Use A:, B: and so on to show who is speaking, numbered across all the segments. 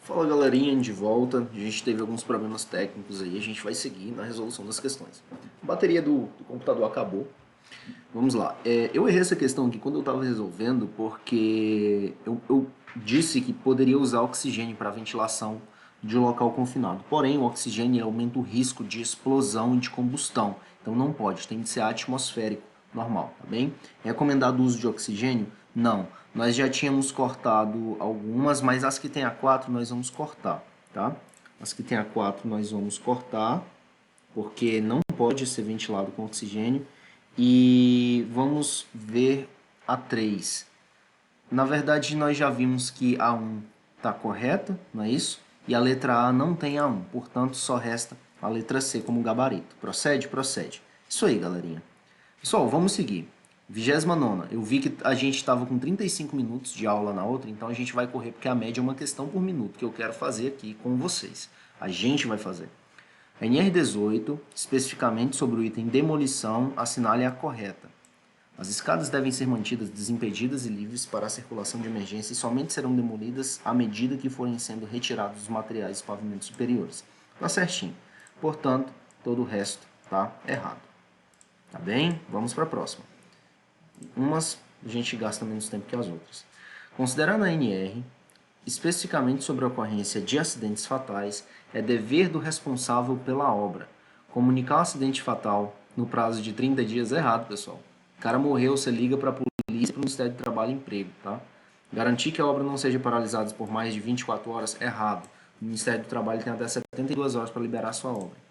A: Fala galerinha, de volta. A gente teve alguns problemas técnicos aí, a gente vai seguir na resolução das questões. A bateria do computador acabou. Vamos lá. Eu errei essa questão aqui quando eu estava resolvendo porque eu disse que poderia usar oxigênio para ventilação de um local confinado. Porém, o oxigênio aumenta o risco de explosão e de combustão. Então não pode, tem que ser atmosférico normal, tá bem? É recomendado o uso de oxigênio? Não. Nós já tínhamos cortado algumas, mas as que tem a 4 nós vamos cortar, tá? As que tem a 4 nós vamos cortar, porque não pode ser ventilado com oxigênio. E vamos ver a 3. Na verdade, nós já vimos que a 1 está correta, não é isso? E a letra A não tem a 1, portanto, só resta a letra C como gabarito. Procede? Procede. Isso aí, galerinha. Pessoal, vamos seguir. 29ª. Eu vi que a gente estava com 35 minutos de aula na outra, então a gente vai correr, porque a média é uma questão por minuto que eu quero fazer aqui com vocês. A gente vai fazer. A NR18, especificamente sobre o item demolição, assinale a correta. As escadas devem ser mantidas desimpedidas e livres para a circulação de emergência e somente serão demolidas à medida que forem sendo retirados os materiais dos pavimentos superiores. Tá certinho. Portanto, todo o resto tá errado. Tá bem? Vamos para a próxima. Umas a gente gasta menos tempo que as outras. Considerando a NR, especificamente sobre a ocorrência de acidentes fatais, é dever do responsável pela obra comunicar o acidente fatal no prazo de 30 dias. Errado, pessoal. O cara morreu, você liga para a polícia, para o Ministério do Trabalho e Emprego, tá? Garantir que a obra não seja paralisada por mais de 24 horas. Errado. O Ministério do Trabalho tem até 72 horas para liberar a sua obra.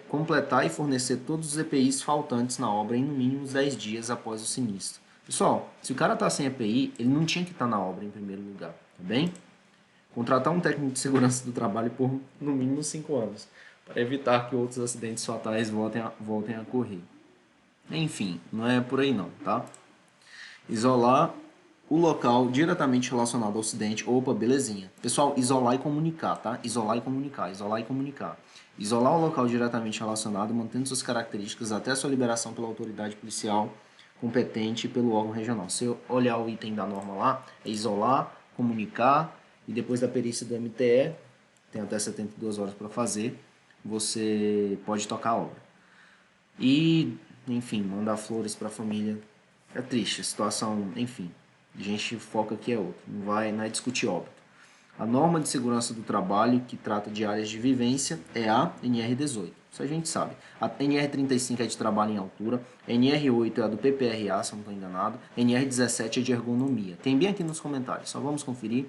A: Completar e fornecer todos os EPIs faltantes na obra em no mínimo 10 dias após o sinistro. Pessoal, se o cara está sem EPI, ele não tinha que estar na obra em primeiro lugar, tá bem? Contratar um técnico de segurança do trabalho por no mínimo 5 anos, para evitar que outros acidentes fatais voltem a ocorrer. Enfim, não é por aí não, tá? Isolar o local diretamente relacionado ao acidente. Opa, belezinha. Pessoal, isolar e comunicar, tá? Isolar e comunicar, isolar e comunicar. Isolar o local diretamente relacionado, mantendo suas características até sua liberação pela autoridade policial competente e pelo órgão regional. Se eu olhar o item da norma lá, é isolar, comunicar e depois da perícia do MTE, tem até 72 horas para fazer, você pode tocar a obra. E, enfim, mandar flores para a família. É triste, a situação, enfim. A gente foca aqui é outra, não é discutir óbito. A norma de segurança do trabalho que trata de áreas de vivência é a NR18. Isso a gente sabe. A NR35 é de trabalho em altura, a NR8 é a do PPRA, se eu não estou enganado, a NR17 é de ergonomia. Tem bem aqui nos comentários, só vamos conferir.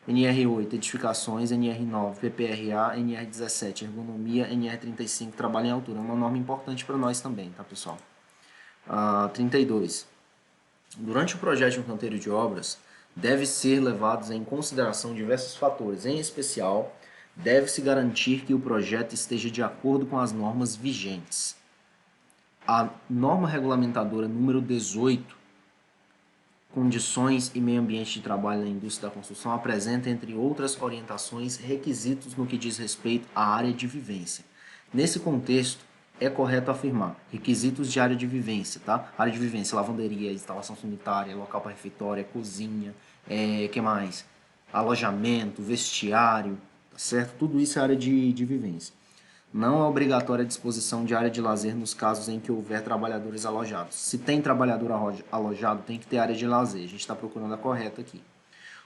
A: NR8, edificações, NR9, PPRA, NR17, ergonomia, NR35, trabalho em altura. É uma norma importante para nós também, tá, pessoal? 32. Durante o projeto de um canteiro de obras, deve ser levados em consideração diversos fatores. Em especial, deve-se garantir que o projeto esteja de acordo com as normas vigentes. A norma regulamentadora número 18, Condições e Meio Ambiente de Trabalho na Indústria da Construção, apresenta, entre outras orientações, requisitos no que diz respeito à área de vivência. Nesse contexto, é correto afirmar requisitos de área de vivência, tá? Área de vivência, lavanderia, instalação sanitária, local para refeitória, cozinha, que mais? Alojamento, vestiário, tá certo? Tudo isso é área de vivência. Não é obrigatória a disposição de área de lazer nos casos em que houver trabalhadores alojados. Se tem trabalhador alojado, tem que ter área de lazer. A gente está procurando a correta aqui.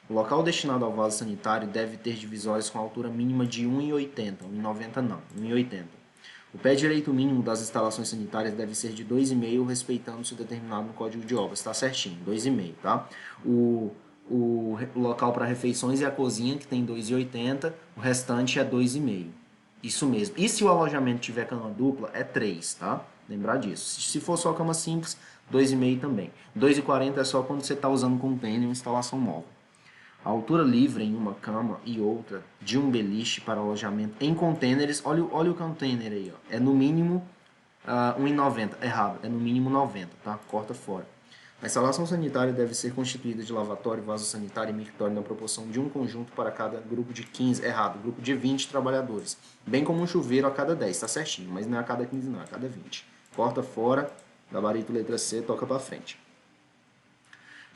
A: O local destinado ao vaso sanitário deve ter divisórias com altura mínima de 1,80. 1,90 não, 1,80. O pé direito mínimo das instalações sanitárias deve ser de 2,5, respeitando-se o determinado no Código de Obras. Está certinho, 2,5, tá? O local para refeições é a cozinha, que tem 2,80. O restante é 2,5. Isso mesmo. E se o alojamento tiver cama dupla, é 3, tá? Lembrar disso. Se for só cama simples, 2,5 também. 2,40 é só quando você está usando container ou instalação móvel. A altura livre em uma cama e outra de um beliche para alojamento em containers, olha o container aí, ó. É no mínimo 1,90. Errado, é no mínimo 90, tá? Corta fora. A instalação sanitária deve ser constituída de lavatório, vaso sanitário e mictório na proporção de um conjunto para cada grupo de 15, errado, grupo de 20 trabalhadores, bem como um chuveiro a cada 10, tá certinho, mas não é a cada 15 não, é a cada 20. Corta fora, gabarito letra C, toca para frente.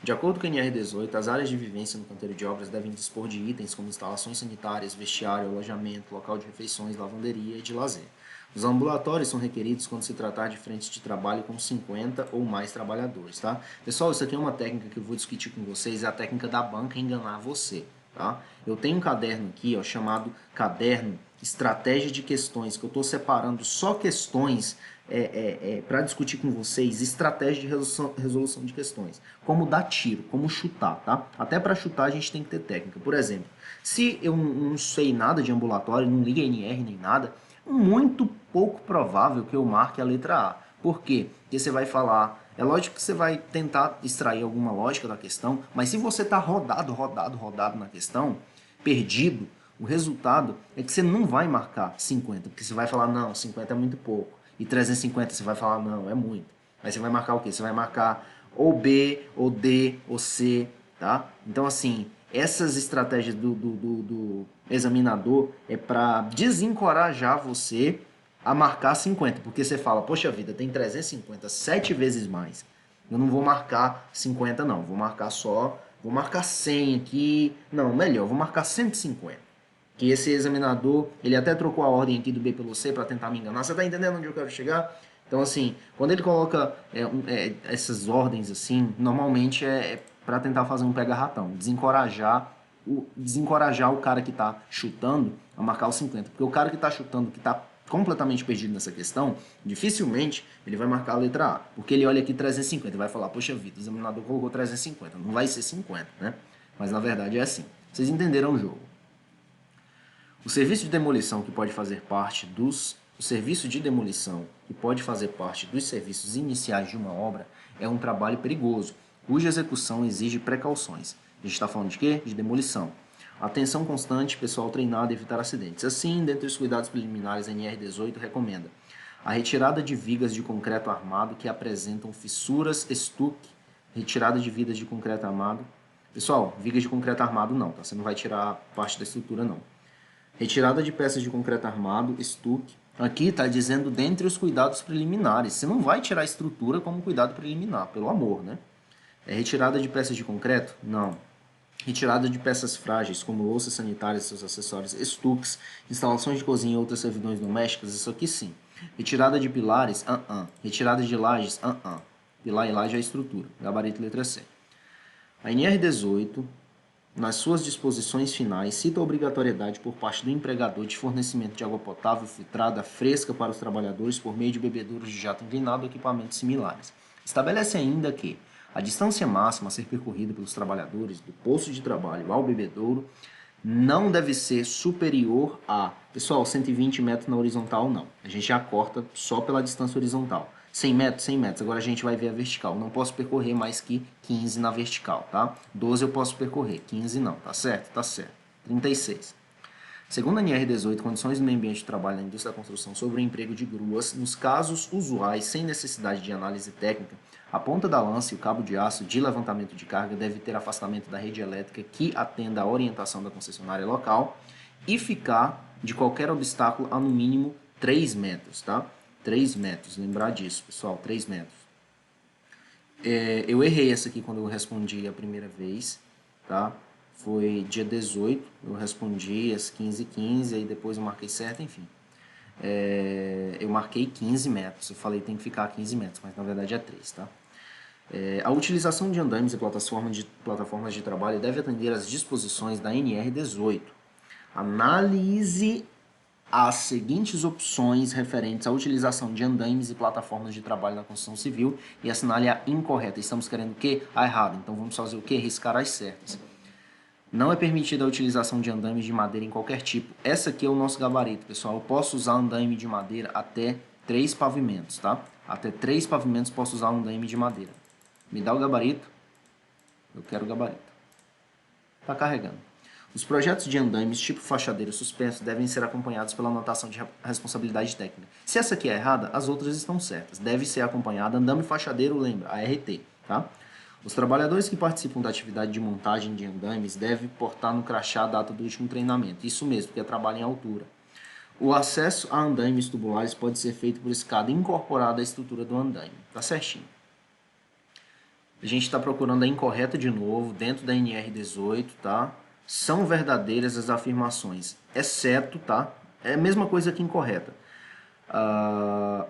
A: De acordo com a NR18, as áreas de vivência no canteiro de obras devem dispor de itens como instalações sanitárias, vestiário, alojamento, local de refeições, lavanderia e de lazer. Os ambulatórios são requeridos quando se tratar de frentes de trabalho com 50 ou mais trabalhadores, tá? Pessoal, isso aqui é uma técnica que eu vou discutir com vocês, é a técnica da banca enganar você, tá? Eu tenho um caderno aqui, ó, chamado Caderno Estratégia de Questões, que eu estou separando só questões para discutir com vocês, estratégia de resolução de questões. Como dar tiro, como chutar, tá? Até para chutar a gente tem que ter técnica. Por exemplo, se eu não sei nada de ambulatório, não liga NR nem nada, muito pouco provável que eu marque a letra A. Por quê? Porque você vai falar... É lógico que você vai tentar extrair alguma lógica da questão, mas se você está rodado na questão, perdido, o resultado é que você não vai marcar 50, porque você vai falar, não, 50 é muito pouco. E 350 você vai falar, não, é muito. Aí você vai marcar o quê? Você vai marcar ou B, ou D, ou C, tá? Então, assim, essas estratégias do examinador é para desencorajar você a marcar 50, porque você fala, poxa vida, tem 350, 7 vezes mais. Eu não vou marcar 50 não, vou marcar 100 aqui, não, melhor, vou marcar 150. Que esse examinador, ele até trocou a ordem aqui do B pelo C para tentar me enganar. Você está entendendo onde eu quero chegar? Então, assim, quando ele coloca essas ordens assim, normalmente é para tentar fazer um pega-ratão, desencorajar o cara que está chutando a marcar os 50. Porque o cara que está chutando, que está completamente perdido nessa questão, dificilmente ele vai marcar a letra A. Porque ele olha aqui 350 e vai falar, poxa vida, o examinador colocou 350, não vai ser 50, né? Mas na verdade é assim. Vocês entenderam o jogo. O serviço de demolição que pode fazer parte dos o serviço de demolição que pode fazer parte dos serviços iniciais de uma obra é um trabalho perigoso, cuja execução exige precauções. A gente está falando de quê? De demolição. Atenção constante, pessoal treinado e evitar acidentes. Assim, dentre os cuidados preliminares, a NR18 recomenda a retirada de vigas de concreto armado que apresentam fissuras, estuque, retirada de vigas de concreto armado. Pessoal, vigas de concreto armado não, tá? Você não vai tirar parte da estrutura não. Retirada de peças de concreto armado, estuque. Aqui está dizendo dentre os cuidados preliminares. Você não vai tirar a estrutura como cuidado preliminar, pelo amor, né? É retirada de peças de concreto? Não. Retirada de peças frágeis, como louças sanitárias e seus acessórios, estuques, instalações de cozinha e outras servidões domésticas, isso aqui sim. Retirada de pilares? Retirada de lajes? Pilar e laje é a estrutura. Gabarito letra C. A NR18, nas suas disposições finais, cita a obrigatoriedade por parte do empregador de fornecimento de água potável filtrada fresca para os trabalhadores por meio de bebedouros de jato inclinado ou equipamentos similares. Estabelece ainda que a distância máxima a ser percorrida pelos trabalhadores do posto de trabalho ao bebedouro não deve ser superior a, pessoal, 120 metros na horizontal não. A gente já corta só pela distância horizontal. 100 metros, 100 metros. Agora a gente vai ver a vertical. Não posso percorrer mais que 15 na vertical, tá? 12 eu posso percorrer, 15 não, tá certo? Tá certo. 36. Segundo a NR18, condições no meio ambiente de trabalho na indústria da construção sobre o emprego de gruas, nos casos usuais, sem necessidade de análise técnica, a ponta da lança e o cabo de aço de levantamento de carga deve ter afastamento da rede elétrica que atenda à orientação da concessionária local e ficar de qualquer obstáculo a no mínimo 3 metros, tá? 3 metros, lembrar disso, pessoal, 3 metros. Eu errei essa aqui quando eu respondi a primeira vez, tá? Foi dia 18, eu respondi às 15h15, aí depois eu marquei certo, enfim. Eu marquei 15 metros, eu falei tem que ficar a 15 metros, mas na verdade é 3, tá? A utilização de andaimes e plataformas de trabalho deve atender às disposições da NR18. Analise as seguintes opções referentes à utilização de andaimes e plataformas de trabalho na construção civil e assinale a incorreta. Estamos querendo o quê? A errada. Então vamos fazer o quê? Riscar as certas. Não é permitida a utilização de andaimes de madeira em qualquer tipo. Essa aqui é o nosso gabarito, pessoal. Eu posso usar andaime de madeira até 3 pavimentos, tá? Até 3 pavimentos posso usar andaime de madeira. Me dá o gabarito? Eu quero o gabarito. Está carregando. Os projetos de andaimes tipo fachadeiro suspenso devem ser acompanhados pela anotação de responsabilidade técnica. Se essa aqui é errada, as outras estão certas. Deve ser acompanhada andame fachadeiro, lembra, ART, tá? Os trabalhadores que participam da atividade de montagem de andaimes devem portar no crachá a data do último treinamento. Isso mesmo, porque é trabalho em altura. O acesso a andaimes tubulares pode ser feito por escada incorporada à estrutura do andaime. Tá certinho. A gente está procurando a incorreta de novo, dentro da NR18, tá? São verdadeiras as afirmações, exceto, tá? É a mesma coisa que incorreta.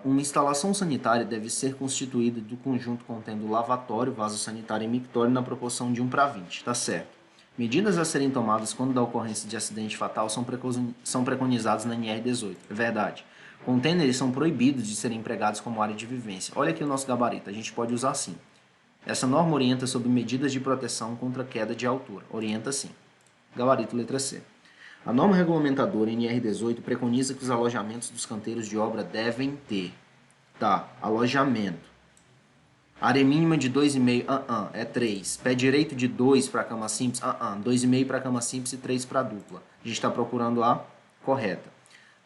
A: Uma instalação sanitária deve ser constituída do conjunto contendo lavatório, vaso sanitário e mictório na proporção de 1:20, tá certo. Medidas a serem tomadas quando da ocorrência de acidente fatal são preconizadas na NR18, é verdade. Containers são proibidos de serem empregados como área de vivência. Olha aqui o nosso gabarito, a gente pode usar sim. Essa norma orienta sobre medidas de proteção contra queda de altura. Orienta sim. Gabarito letra C. A norma regulamentadora NR18 preconiza que os alojamentos dos canteiros de obra devem ter, tá, alojamento. Área mínima de 2,5, é 3. Pé direito de 2 para cama simples, 2,5 para cama simples e 3 para dupla. A gente está procurando a correta.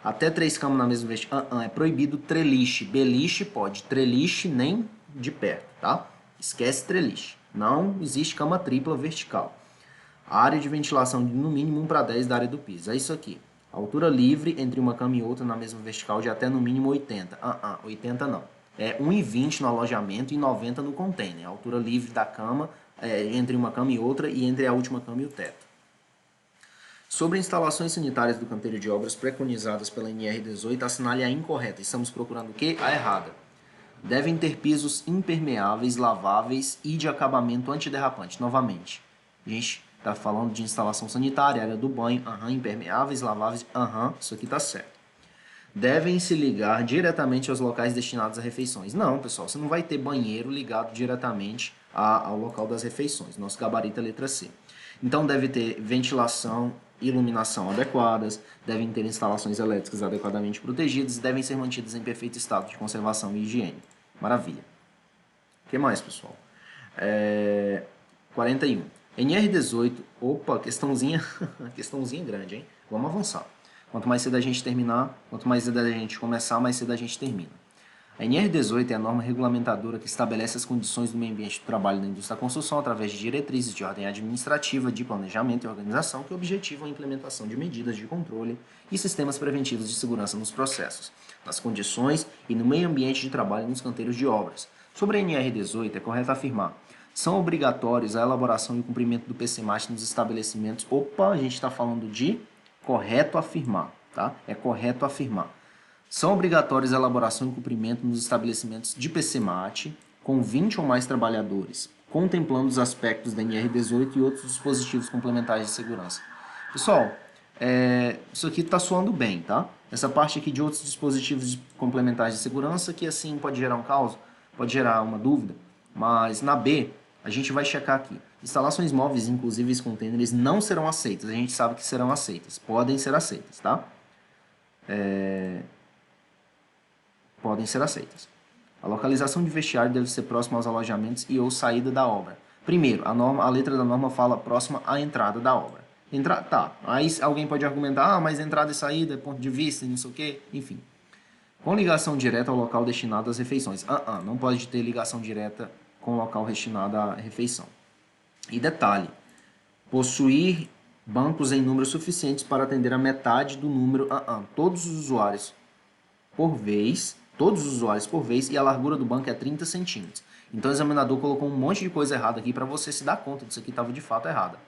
A: Até 3 camas na mesma vez, é proibido treliche. Beliche pode, treliche nem de perto, tá? Esquece treliche. Não existe cama tripla vertical. A área de ventilação de no mínimo 1:10 da área do piso. É isso aqui. Altura livre entre uma cama e outra na mesma vertical de até no mínimo 80. 80 não. É 1,20 no alojamento e 90 no container. A altura livre da cama entre uma cama e outra e entre a última cama e o teto. Sobre instalações sanitárias do canteiro de obras preconizadas pela NR18, assinale a incorreta. Estamos procurando o quê? A errada. Devem ter pisos impermeáveis, laváveis e de acabamento antiderrapante. Novamente, a gente está falando de instalação sanitária, área do banho, impermeáveis, laváveis, isso aqui está certo. Devem se ligar diretamente aos locais destinados a refeições. Não, pessoal, você não vai ter banheiro ligado diretamente ao local das refeições. Nosso gabarito é a letra C. Então, deve ter ventilação, iluminação adequadas, devem ter instalações elétricas adequadamente protegidas e devem ser mantidas em perfeito estado de conservação e higiene. Maravilha. O que mais, pessoal? 41. NR18, opa, questãozinha grande, hein? Vamos avançar. Quanto mais cedo a gente terminar, quanto mais cedo a gente começar, mais cedo a gente termina. A NR18 é a norma regulamentadora que estabelece as condições do meio ambiente do trabalho da indústria da construção através de diretrizes de ordem administrativa, de planejamento e organização que objetivam a implementação de medidas de controle e sistemas preventivos de segurança nos processos, nas condições e no meio ambiente de trabalho nos canteiros de obras. Sobre a NR18, é correto afirmar: são obrigatórios a elaboração e o cumprimento do PCMAT nos estabelecimentos. Opa, a gente está falando de correto afirmar, tá? É correto afirmar. São obrigatórios a elaboração e cumprimento nos estabelecimentos de PCMAT com 20 ou mais trabalhadores, contemplando os aspectos da NR18 e outros dispositivos complementares de segurança. Pessoal, isso aqui está soando bem, tá? Essa parte aqui de outros dispositivos complementares de segurança, que assim pode gerar um caos, pode gerar uma dúvida, mas na B a gente vai checar aqui. Instalações móveis, inclusive containers, não serão aceitas. A gente sabe que serão aceitas. Podem ser aceitas, tá? Podem ser aceitas. A localização de vestiário deve ser próxima aos alojamentos e ou saída da obra. Primeiro, a letra da norma fala próxima à entrada da obra. Tá. Aí alguém pode argumentar, mas entrada e saída, ponto de vista, não sei o quê, enfim. Com ligação direta ao local destinado às refeições. Não pode ter ligação direta com o local destinado à refeição. E detalhe, possuir bancos em número suficientes para atender a metade do número, todos os usuários por vez, e a largura do banco é 30 centímetros. Então o examinador colocou um monte de coisa errada aqui para você se dar conta disso aqui estava de fato errada.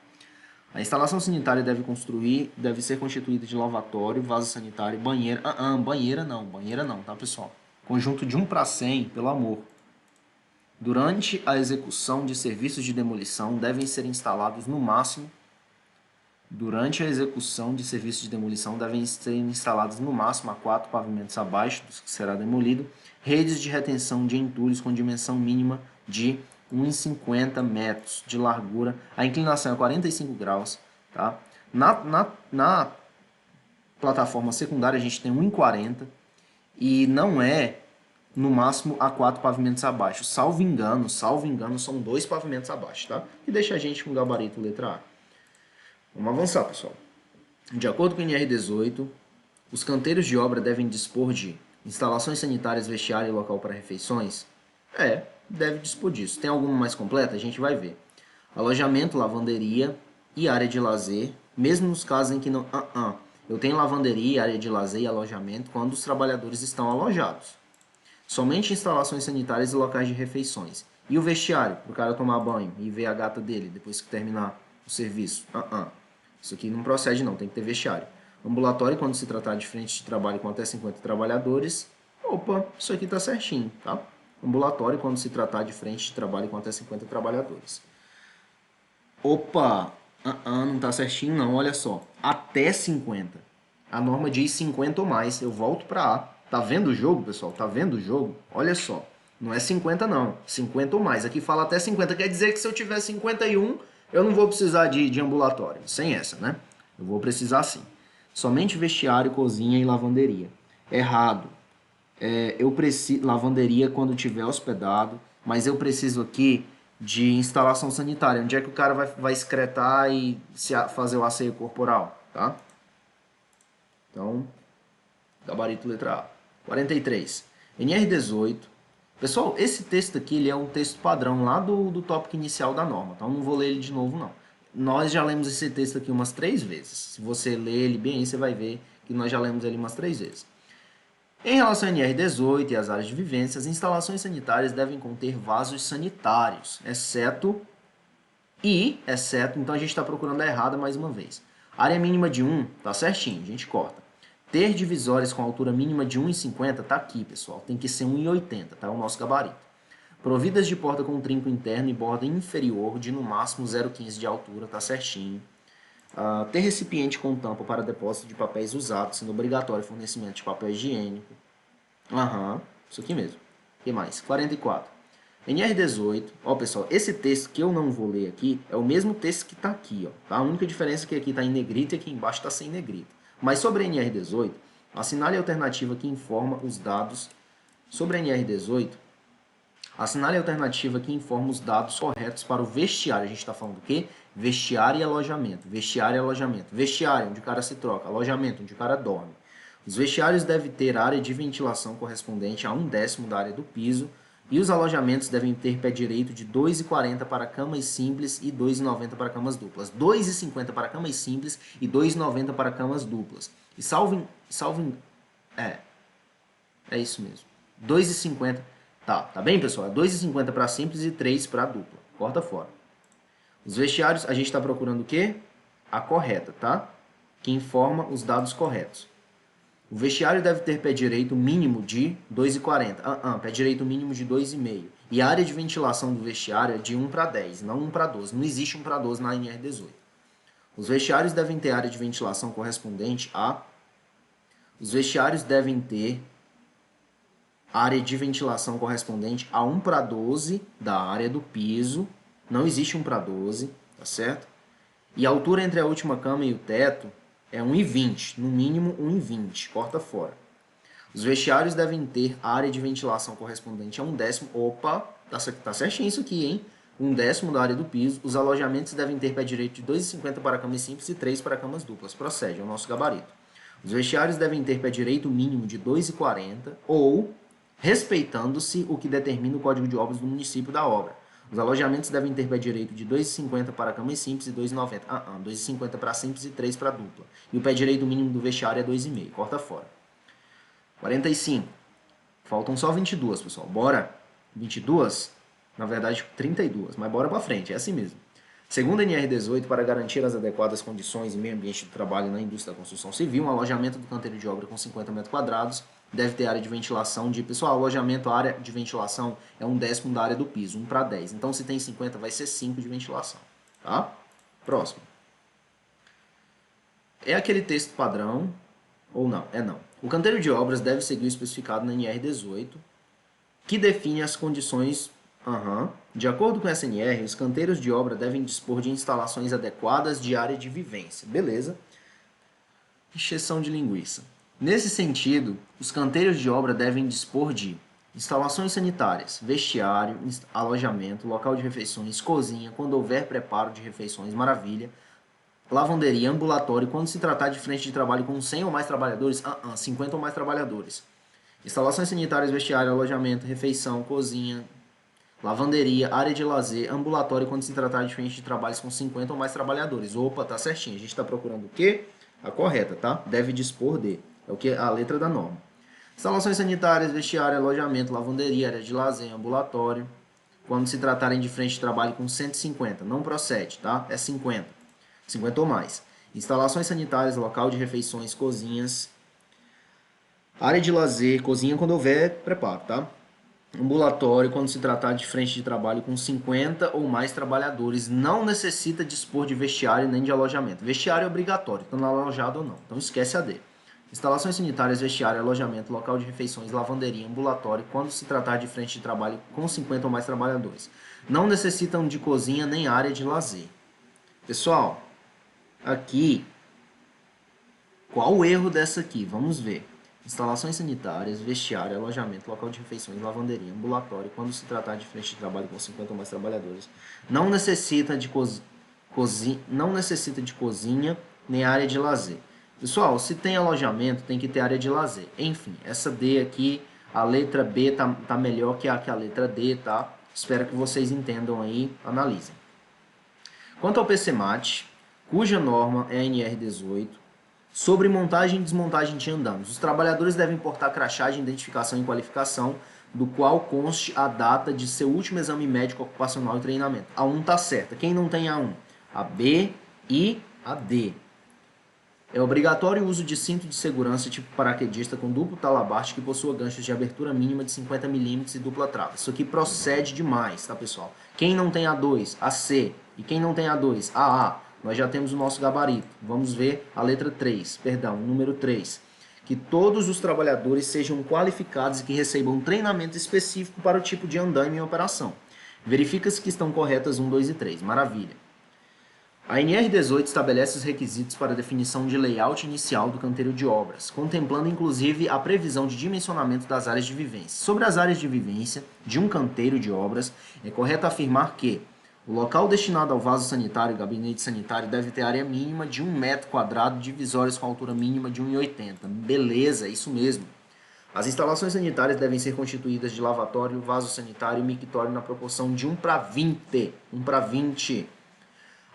A: A instalação sanitária deve ser constituída de lavatório, vaso sanitário, banheira. Banheira não, tá, pessoal? Conjunto de 1:100, pelo amor. Durante a execução de serviços de demolição, devem ser instalados no máximo 4 pavimentos abaixo dos que será demolido, redes de retenção de entulhos com dimensão mínima de 1,50 metros de largura. A inclinação é 45 graus. Tá? Na plataforma secundária a gente tem 1,40 e não é no máximo a 4 pavimentos abaixo. Salvo engano, são 2 pavimentos abaixo, tá? E deixa a gente com o gabarito letra A. Vamos avançar, pessoal. De acordo com o NR18, os canteiros de obra devem dispor de instalações sanitárias, vestiário e local para refeições? Deve dispor disso. Tem alguma mais completa? A gente vai ver. Alojamento, lavanderia e área de lazer, mesmo nos casos em que não... Eu tenho lavanderia, área de lazer e alojamento quando os trabalhadores estão alojados. Somente instalações sanitárias e locais de refeições. E o vestiário, para o cara tomar banho e ver a gata dele depois que terminar o serviço. Isso aqui não procede não, tem que ter vestiário. Ambulatório, quando se tratar de frente de trabalho com até 50 trabalhadores. Opa, isso aqui está certinho, tá? Ambulatório, quando se tratar de frente de trabalho com até 50 trabalhadores. Opa, não está certinho não, olha só. Até 50. A norma diz 50 ou mais, eu volto para A. Tá vendo o jogo, pessoal? Tá vendo o jogo? Olha só. Não é 50 não, 50 ou mais. Aqui fala até 50, quer dizer que se eu tiver 51, eu não vou precisar de ambulatório. Sem essa, né? Eu vou precisar sim. Somente vestiário, cozinha e lavanderia. Errado. Eu preciso lavanderia quando tiver hospedado, mas eu preciso aqui de instalação sanitária. Onde é que o cara vai excretar e fazer o asseio corporal, tá? Então, gabarito letra A. 43. NR18. Pessoal, esse texto aqui ele é um texto padrão lá do tópico inicial da norma, então não vou ler ele de novo não. Nós já lemos esse texto aqui umas 3 vezes. Se você ler ele bem, você vai ver que nós já lemos ele umas 3 vezes. Em relação ao NR18 e às áreas de vivência, as instalações sanitárias devem conter vasos sanitários, exceto, então a gente está procurando a errada mais uma vez. Área mínima de 1, tá certinho, a gente corta. Ter divisórias com altura mínima de 1,50 tá aqui, pessoal, tem que ser 1,80, tá? É o nosso gabarito. Providas de porta com trinco interno e borda inferior de no máximo 0,15 de altura, tá certinho. Ter recipiente com tampa para depósito de papéis usados, sendo obrigatório o fornecimento de papel higiênico. Isso aqui mesmo. O que mais? 44. NR18. Ó, pessoal, esse texto que eu não vou ler aqui é o mesmo texto que está aqui, ó. Tá? A única diferença é que aqui está em negrito e aqui embaixo está sem negrito. Mas sobre a NR18, assinale a alternativa que informa os dados. Sobre a NR18, assinale a alternativa que informa os dados corretos para o vestiário. A gente está falando do quê? Vestiário e alojamento. Vestiário e alojamento. Vestiário, onde o cara se troca. Alojamento, onde o cara dorme. Os vestiários devem ter área de ventilação correspondente a 1/10 da área do piso e os alojamentos devem ter pé direito de 2,40 para camas simples e 2,90 para camas duplas. 2,50 para camas simples e 2,90 para camas duplas. E é isso mesmo. 2,50. Tá bem, pessoal? É 2,50 para simples e 3 para dupla. Corta fora. Os vestiários, a gente está procurando o quê? A correta, tá? Que informa os dados corretos. O vestiário deve ter pé direito mínimo de 2,40. Pé direito mínimo de 2,5. E a área de ventilação do vestiário é de 1 para 10, não 1 para 12. Não existe 1 para 12 na NR18. Os vestiários devem ter área de ventilação correspondente a... Os vestiários devem ter área de ventilação correspondente a 1 para 12 da área do piso. Não existe 1 para 12, tá certo? E a altura entre a última cama e o teto é 1,20, no mínimo 1,20, corta fora. Os vestiários devem ter área de ventilação correspondente a 1/10. Opa, tá certinho isso aqui, hein? 1/10 da área do piso. Os alojamentos devem ter pé direito de 2,50 para camas simples e 3 para camas duplas. Procede, é o nosso gabarito. Os vestiários devem ter pé direito mínimo de 2,40 ou, respeitando-se o que determina o Código de Obras do município da obra. Os alojamentos devem ter pé direito de 2,50 para camas simples e 2,90. 2,50 para simples e 3 para dupla. E o pé direito mínimo do vestiário é 2,5. Corta fora. 45. Faltam só 22, pessoal. Bora? 22? Na verdade, 32. Mas bora para frente. É assim mesmo. Segundo a NR18, para garantir as adequadas condições e meio ambiente de trabalho na indústria da construção civil, um alojamento do canteiro de obra com 50 metros quadrados deve ter área de ventilação de... Pessoal, alojamento, a área de ventilação é 1/10 da área do piso, 1 para 10. Então, se tem 50, vai ser 5 de ventilação. Tá? Próximo. É aquele texto padrão, ou não? É não. O canteiro de obras deve seguir o especificado na NR18, que define as condições... De acordo com a SNR, os canteiros de obra devem dispor de instalações adequadas de área de vivência. Beleza. Encheção de linguiça. Nesse sentido, os canteiros de obra devem dispor de instalações sanitárias, vestiário, alojamento, local de refeições, cozinha, quando houver preparo de refeições, maravilha, lavanderia, ambulatório, quando se tratar de frente de trabalho com 100 ou mais trabalhadores, 50 ou mais trabalhadores. Instalações sanitárias, vestiário, alojamento, refeição, cozinha, lavanderia, área de lazer, ambulatório, quando se tratar de frente de trabalhos com 50 ou mais trabalhadores. Opa, tá certinho. A gente está procurando o quê? A correta, tá? Deve dispor de. É o que a letra da norma. Instalações sanitárias, vestiário, alojamento, lavanderia, área de lazer, ambulatório. quando se tratarem de frente de trabalho com 150. Não procede, tá? É 50. 50 ou mais. Instalações sanitárias, local de refeições, cozinhas, área de lazer, cozinha quando houver preparo, tá? Ambulatório, quando se tratar de frente de trabalho com 50 ou mais trabalhadores, não necessita dispor de vestiário nem de alojamento. Vestiário é obrigatório, tanto alojado ou não. Então esquece a D. Instalações sanitárias, vestiário, alojamento, local de refeições, lavanderia, ambulatório, quando se tratar de frente de trabalho com 50 ou mais trabalhadores. Não necessitam de cozinha nem área de lazer. Pessoal, aqui, qual o erro dessa aqui? Vamos ver. Instalações sanitárias, vestiário, alojamento, local de refeições, lavanderia, ambulatório, quando se tratar de frente de trabalho com 50 ou mais trabalhadores. Não necessita de não necessita de cozinha nem área de lazer. Pessoal, se tem alojamento, tem que ter área de lazer. Enfim, essa D aqui, a letra B tá melhor que a letra D, tá? Espero que vocês entendam aí, analisem. Quanto ao PCMAT, cuja norma é a NR18, sobre montagem e desmontagem de andames. Os trabalhadores devem portar crachá de identificação e qualificação, do qual conste a data de seu último exame médico ocupacional e treinamento. A 1 está certa. Quem não tem a 1? A B e a D. É obrigatório o uso de cinto de segurança tipo paraquedista com duplo talabarte que possua ganchos de abertura mínima de 50 mm e dupla trava. Isso aqui procede demais, tá, pessoal? Quem não tem a 2, a C. E quem não tem a 2, a A. Nós já temos o nosso gabarito. Vamos ver a letra 3, perdão, número 3. Que todos os trabalhadores sejam qualificados e que recebam um treinamento específico para o tipo de andaime em operação. Verifica-se que estão corretas 1, 2 e 3. Maravilha. A NR18 estabelece os requisitos para a definição de layout inicial do canteiro de obras, contemplando inclusive a previsão de dimensionamento das áreas de vivência. Sobre as áreas de vivência de um canteiro de obras, é correto afirmar que o local destinado ao vaso sanitário e gabinete sanitário deve ter área mínima de 1 metro quadrado, divisórias com altura mínima de 1,80. Beleza, é isso mesmo. As instalações sanitárias devem ser constituídas de lavatório, vaso sanitário e mictório na proporção de 1 para 20. 1 para 20.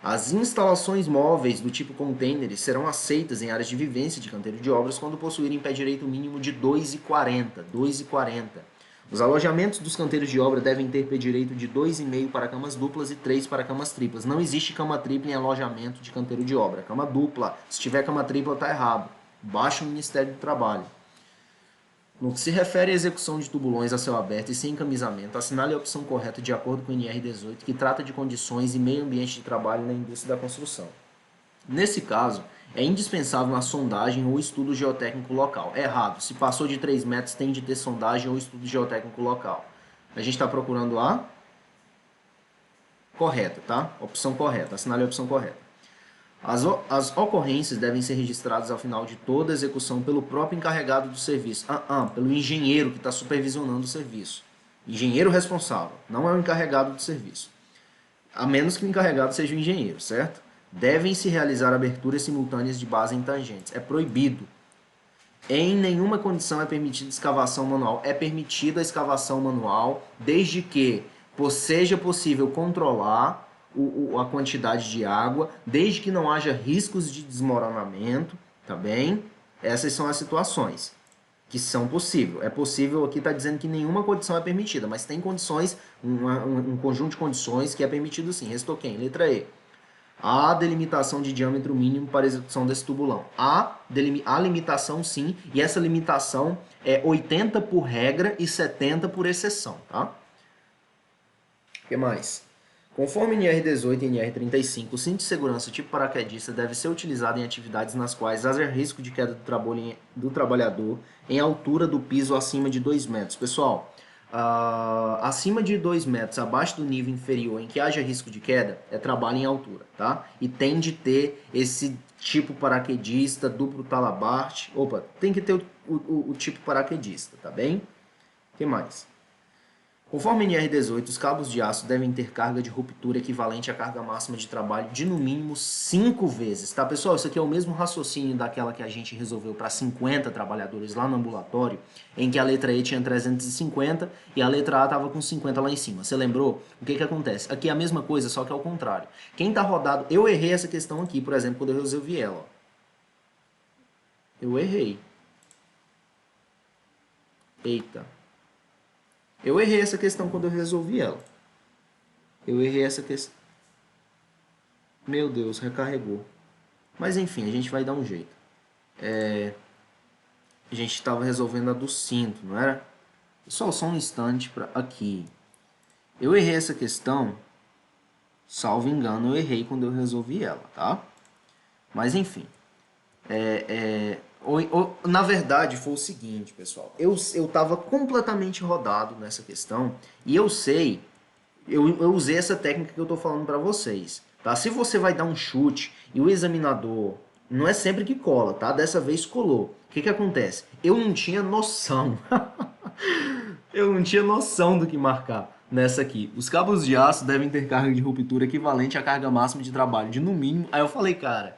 A: As instalações móveis do tipo containers serão aceitas em áreas de vivência de canteiro de obras quando possuírem pé direito mínimo de 2,40. 2,40. Os alojamentos dos canteiros de obra devem ter pé direito de 2,5 para camas duplas e 3 para camas triplas. Não existe cama tripla em alojamento de canteiro de obra. Cama dupla. Se tiver cama tripla, está errado. Baixa o Ministério do Trabalho. No que se refere à execução de tubulões a céu aberto e sem encamisamento, assinale a opção correta de acordo com o NR18, que trata de condições e meio ambiente de trabalho na indústria da construção. Nesse caso, é indispensável uma sondagem ou estudo geotécnico local. Errado. Se passou de 3 metros, tem de ter sondagem ou estudo geotécnico local. A gente está procurando a correta, tá? Opção correta. Assinale a opção correta. As ocorrências devem ser registradas ao final de toda a execução pelo próprio encarregado do serviço. Pelo engenheiro que está supervisionando o serviço. Engenheiro responsável, não é o encarregado do serviço. A menos que o encarregado seja o engenheiro, certo? Devem se realizar aberturas simultâneas de base em tangentes. É proibido. Em nenhuma condição é permitida escavação manual. É permitida a escavação manual desde que seja possível controlar a quantidade de água, desde que não haja riscos de desmoronamento, tá bem? Essas são as situações que são possíveis. É possível, aqui está dizendo que nenhuma condição é permitida, mas tem condições, um conjunto de condições que é permitido sim. Restou quem? Letra E. A delimitação de diâmetro mínimo para execução desse tubulão. Há limitação sim, e essa limitação é 80 por regra e 70 por exceção, tá? O que mais? Conforme NR18 e NR35, o cinto de segurança tipo paraquedista deve ser utilizado em atividades nas quais haja risco de queda do trabalhador em altura do piso acima de 2 metros. Pessoal, acima de 2 metros, abaixo do nível inferior em que haja risco de queda, é trabalho em altura, tá? E tem de ter esse tipo paraquedista, duplo talabarte. Opa, tem que ter o tipo paraquedista, tá bem? O que mais? Conforme NR18, os cabos de aço devem ter carga de ruptura equivalente à carga máxima de trabalho de no mínimo 5 vezes, tá pessoal? Isso aqui é o mesmo raciocínio daquela que a gente resolveu para 50 trabalhadores lá no ambulatório, em que a letra E tinha 350 e a letra A estava com 50 lá em cima. Você lembrou? O que que acontece? Aqui é a mesma coisa, só que ao contrário. Quem está rodado... Eu errei essa questão aqui, por exemplo, quando eu resolvi ela. Ó. Eu errei. Eita. Eu errei essa questão quando eu resolvi ela. Eu errei essa questão. Meu Deus, recarregou. Mas enfim, a gente vai dar um jeito. A gente estava resolvendo a do cinto, não era? Pessoal, só um instante para aqui. Eu errei essa questão, salvo engano, eu errei quando eu resolvi ela, tá? Mas enfim. Na verdade, foi o seguinte, pessoal. Eu estava completamente rodado nessa questão e eu sei, eu usei essa técnica que eu estou falando para vocês. Tá? Se você vai dar um chute e o examinador, não é sempre que cola, tá? Dessa vez colou. O que acontece? Eu não tinha noção. Eu não tinha noção do que marcar nessa aqui. Os cabos de aço devem ter carga de ruptura equivalente à carga máxima de trabalho de no mínimo. Aí eu falei, cara,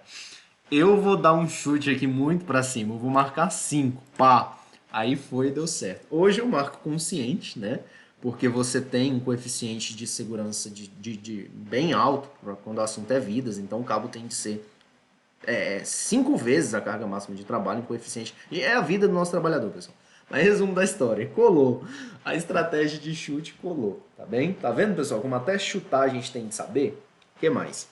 A: eu vou dar um chute aqui muito pra cima. Eu vou marcar 5, pá. Aí foi e deu certo. Hoje eu marco consciente, né? Porque você tem um coeficiente de segurança de bem alto quando o assunto é vidas. Então o cabo tem de ser 5 vezes a carga máxima de trabalho em coeficiente. E é a vida do nosso trabalhador, pessoal. Mas resumo da história, colou. A estratégia de chute colou, tá bem? Tá vendo, pessoal, como até chutar a gente tem de saber? O que mais?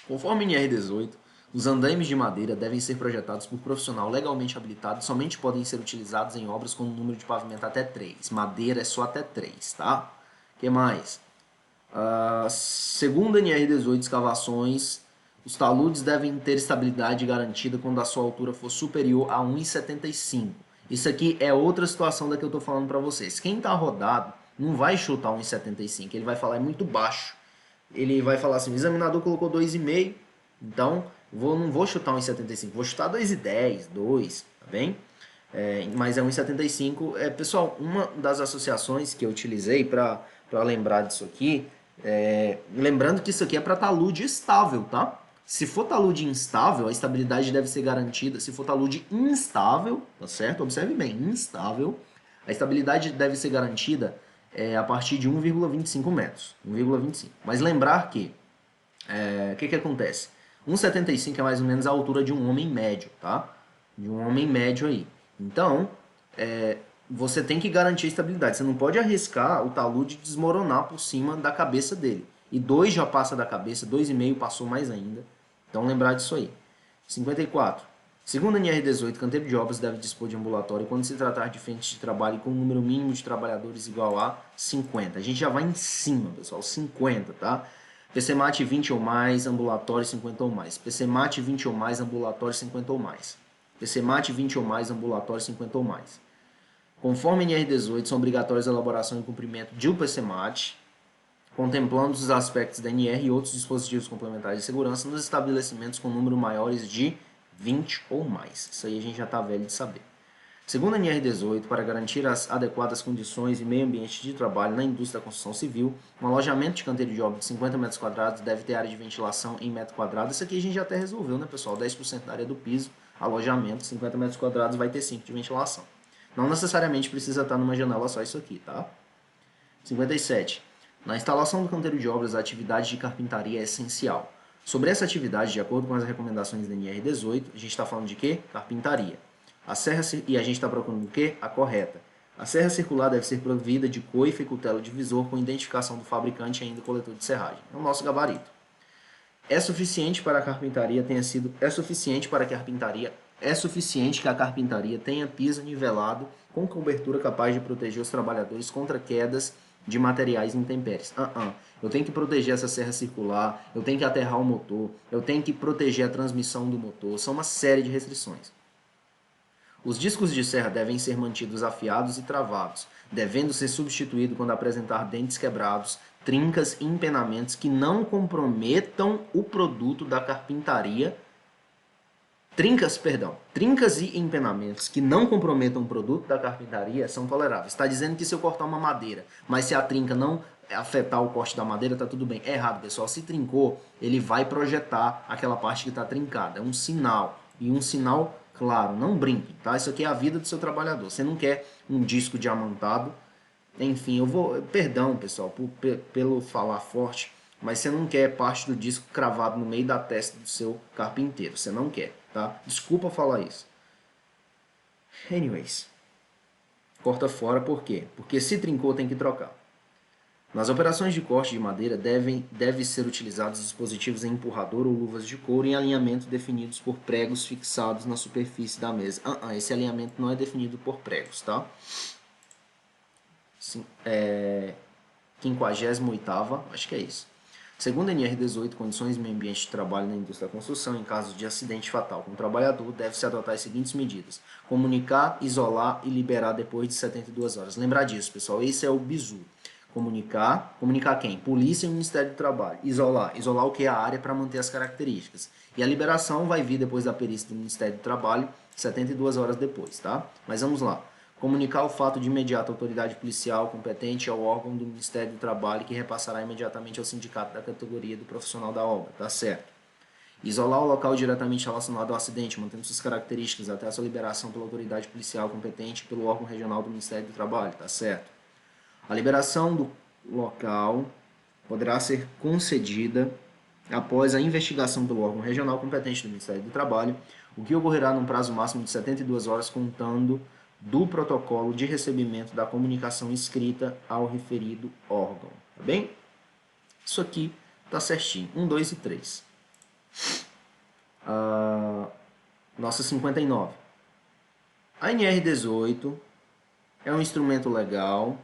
A: Conforme NR18, os andaimes de madeira devem ser projetados por profissional legalmente habilitado e somente podem ser utilizados em obras com um número de pavimento até 3. Madeira é só até 3, tá? O que mais? Segundo a NR18, escavações, os taludes devem ter estabilidade garantida quando a sua altura for superior a 1,75. Isso aqui é outra situação da que eu estou falando para vocês. Quem está rodado não vai chutar 1,75, ele vai falar é muito baixo. Ele vai falar assim, o examinador colocou 2,5, então não vou chutar 1,75, vou chutar 2,10, 2, tá bem? Mas é 1,75. Pessoal, uma das associações que eu utilizei para lembrar disso aqui, lembrando que isso aqui é para talude estável, tá? Se for talude instável, a estabilidade deve ser garantida. Se for talude instável, tá certo? Observe bem, instável, a estabilidade deve ser garantida a partir de 1,25 metros. 1,25. Mas lembrar que, o que acontece? 1,75 é mais ou menos a altura de um homem médio, tá? De um homem médio aí. Então, você tem que garantir a estabilidade. Você não pode arriscar o talude desmoronar por cima da cabeça dele. E 2 já passa da cabeça, 2,5 passou mais ainda. Então, lembrar disso aí. 54. Segundo a NR18, canteiro de obras deve dispor de ambulatório quando se tratar de frentes de trabalho com um número mínimo de trabalhadores igual a 50. A gente já vai em cima, pessoal, 50, tá? PCMAT 20 ou mais, ambulatório 50 ou mais. PCMAT 20 ou mais, ambulatório 50 ou mais. PCMAT 20 ou mais, ambulatório 50 ou mais. Conforme NR18, são obrigatórias a elaboração e cumprimento de PCMAT, contemplando os aspectos da NR e outros dispositivos complementares de segurança nos estabelecimentos com número maiores de 20 ou mais. Isso aí a gente já está velho de saber. Segundo a NR18, para garantir as adequadas condições e meio ambiente de trabalho na indústria da construção civil, um alojamento de canteiro de obra de 50 metros quadrados deve ter área de ventilação em metro quadrado. Isso aqui a gente já até resolveu, né, pessoal? 10% da área do piso, alojamento, 50 metros quadrados vai ter 5 de ventilação. Não necessariamente precisa estar numa janela só isso aqui, tá? 57. Na instalação do canteiro de obras, a atividade de carpintaria é essencial. Sobre essa atividade, de acordo com as recomendações da NR18, a gente está falando de quê? Carpintaria. E a gente está procurando o quê? A correta. A serra circular deve ser provida de coifa e cutelo divisor com identificação do fabricante e ainda coletor de serragem. É o nosso gabarito. É suficiente que a carpintaria tenha piso nivelado com cobertura capaz de proteger os trabalhadores contra quedas de materiais intempéries. Eu tenho que proteger essa serra circular, eu tenho que aterrar o motor, eu tenho que proteger a transmissão do motor, são uma série de restrições. Os discos de serra devem ser mantidos afiados e travados, devendo ser substituídos quando apresentar dentes quebrados, trincas e empenamentos que não comprometam o produto da carpintaria. Trincas e empenamentos que não comprometam o produto da carpintaria são toleráveis. Está dizendo que se eu cortar uma madeira, mas se a trinca não afetar o corte da madeira, tá tudo bem. É errado, pessoal. Se trincou, ele vai projetar aquela parte que está trincada. É um sinal. E um sinal claro. Não brinque, tá? Isso aqui é a vida do seu trabalhador. Você não quer um disco diamantado. Enfim, perdão, pessoal, pelo falar forte, mas você não quer parte do disco cravado no meio da testa do seu carpinteiro. Você não quer, tá? Desculpa falar isso. Anyways. Corta fora, por quê? Porque se trincou, tem que trocar. Nas operações de corte de madeira, deve ser utilizados dispositivos em empurrador ou luvas de couro em alinhamento definidos por pregos fixados na superfície da mesa. Esse alinhamento não é definido por pregos, tá? 58ª, acho que é isso. Segundo a NR18, condições no ambiente de trabalho na indústria da construção, em caso de acidente fatal com o trabalhador, deve-se adotar as seguintes medidas: comunicar, isolar e liberar depois de 72 horas. Lembrar disso, pessoal, esse é o bizu. Comunicar quem? Polícia e Ministério do Trabalho. Isolar o que é a área para manter as características. E a liberação vai vir depois da perícia do Ministério do Trabalho, 72 horas depois, tá? Mas vamos lá. Comunicar o fato de imediato à autoridade policial competente ao órgão do Ministério do Trabalho, que repassará imediatamente ao sindicato da categoria do profissional da obra, tá certo? Isolar o local diretamente relacionado ao acidente, mantendo suas características até a sua liberação pela autoridade policial competente pelo órgão regional do Ministério do Trabalho, tá certo? A liberação do local poderá ser concedida após a investigação pelo órgão regional competente do Ministério do Trabalho, o que ocorrerá num prazo máximo de 72 horas, contando do protocolo de recebimento da comunicação escrita ao referido órgão. Tá bem? Isso aqui tá certinho. 1, 2 e 3. Nossa 59. A NR18 é um instrumento legal.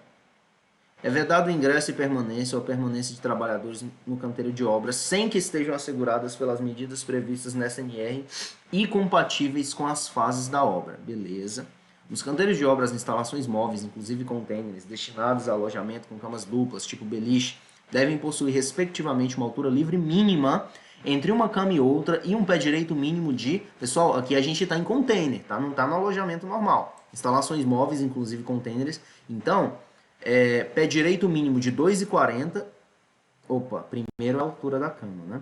A: É vedado o ingresso e permanência ou permanência de trabalhadores no canteiro de obras sem que estejam asseguradas pelas medidas previstas nessa NR e compatíveis com as fases da obra. Beleza. Nos canteiros de obras, instalações móveis, inclusive contêineres, destinados a alojamento com camas duplas, tipo beliche, devem possuir, respectivamente, uma altura livre mínima entre uma cama e outra e um pé direito mínimo de... Pessoal, aqui a gente está em container, tá? Não está no alojamento normal. Instalações móveis, inclusive contêineres. Então, pé direito mínimo de 2,40. Opa, primeiro a altura da cama, né?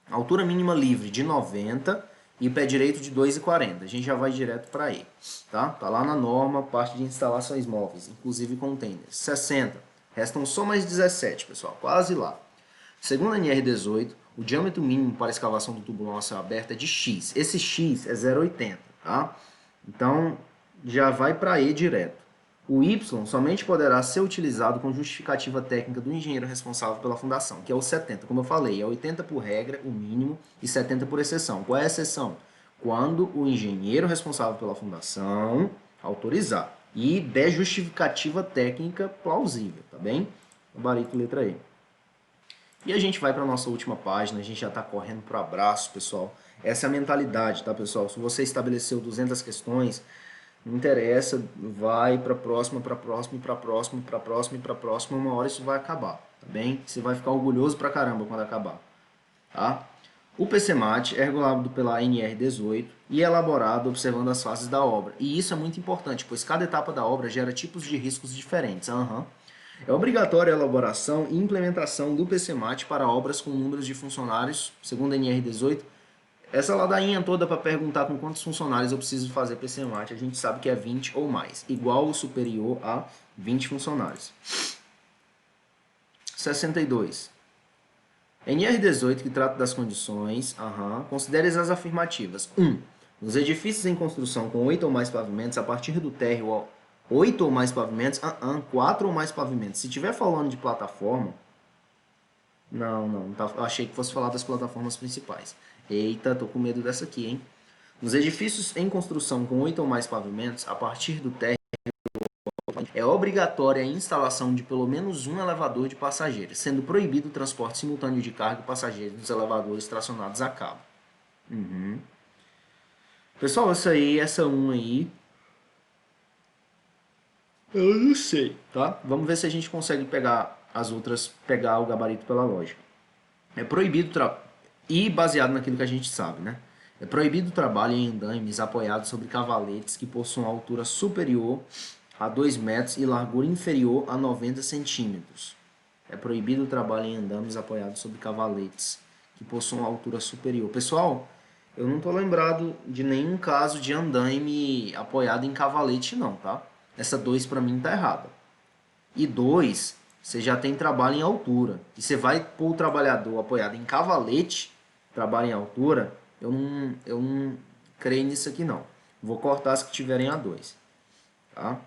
A: Altura mínima livre de 90 e pé direito de 2,40. A gente já vai direto para aí, tá? Tá lá na norma, parte de instalações móveis, inclusive containers. 60. Restam só mais 17, pessoal, quase lá. Segundo a NR18, o diâmetro mínimo para a escavação do tubulão a céu aberto é de X. Esse X é 0,80, tá? Então, já vai para E direto. O Y somente poderá ser utilizado com justificativa técnica do engenheiro responsável pela fundação, que é o 70. Como eu falei, é 80 por regra, o mínimo, e 70 por exceção. Qual é a exceção? Quando o engenheiro responsável pela fundação autorizar e der justificativa técnica plausível, tá bem? Gabarito letra E. E a gente vai para a nossa última página, a gente já está correndo para o abraço, pessoal. Essa é a mentalidade, tá, pessoal? Se você estabeleceu 200 questões, não interessa, vai para a próxima, para a próxima, para a próxima, para a próxima e para a próxima, uma hora isso vai acabar, tá bem? Você vai ficar orgulhoso pra caramba quando acabar, tá? O PCMAT é regulado pela NR18 e é elaborado observando as fases da obra. E isso é muito importante, pois cada etapa da obra gera tipos de riscos diferentes. É obrigatória a elaboração e implementação do PCMAT para obras com números de funcionários, segundo a NR18. Essa ladainha toda para perguntar com quantos funcionários eu preciso fazer PCMAT, a gente sabe que é 20 ou mais, igual ou superior a 20 funcionários. 62. NR18, que trata das condições, considere as afirmativas. 1. Nos edifícios em construção com 8 ou mais pavimentos, a partir do térreo, 8 ou mais pavimentos, 4 ou mais pavimentos. Se estiver falando de plataforma, não, eu achei que fosse falar das plataformas principais. Eita, tô com medo dessa aqui, hein? Nos edifícios em construção com 8 ou mais pavimentos, a partir do térreo, é obrigatória a instalação de pelo menos um elevador de passageiros, sendo proibido o transporte simultâneo de carga e passageiros nos elevadores tracionados a cabo. Pessoal, essa 1 aí, eu não sei, tá? Vamos ver se a gente consegue pegar as outras, pegar o gabarito pela lógica. É proibido e baseado naquilo que a gente sabe, né? É proibido o trabalho em andames apoiados sobre cavaletes que possuam altura superior a 2 metros e largura inferior a 90 centímetros. É proibido o trabalho em andames apoiados sobre cavaletes que possuam altura superior. Pessoal, eu não estou lembrado de nenhum caso de andaime apoiado em cavalete, não, tá? Essa 2 para mim tá errada. E 2, você já tem trabalho em altura. E você vai pôr o trabalhador apoiado em cavalete, trabalho em altura, eu não creio nisso aqui não. Vou cortar as que tiverem A2. Tá?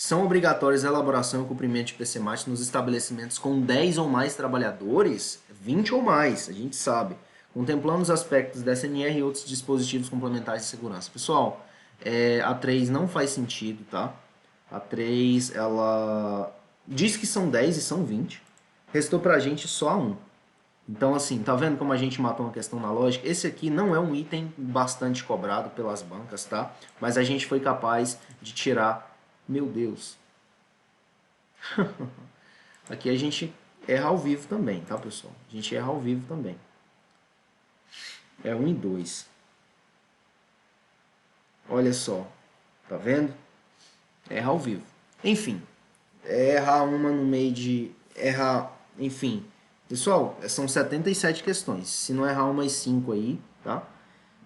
A: São obrigatórios a elaboração e cumprimento de PCMAT nos estabelecimentos com 10 ou mais trabalhadores, 20 ou mais, a gente sabe, contemplando os aspectos da SNR e outros dispositivos complementares de segurança. Pessoal, a 3 não faz sentido, tá? A 3, ela diz que são 10 e são 20. Restou pra gente só a 1. Então, assim, tá vendo como a gente matou uma questão na lógica? Esse aqui não é um item bastante cobrado pelas bancas, tá? Mas a gente foi capaz de tirar... Meu Deus. Aqui a gente erra ao vivo também, tá, pessoal? A gente erra ao vivo também. É 1 e 2. Olha só. Tá vendo? Erra ao vivo. Enfim. Errar uma no meio de... Errar... Enfim. Pessoal, são 77 questões. Se não errar umas 5 aí, tá?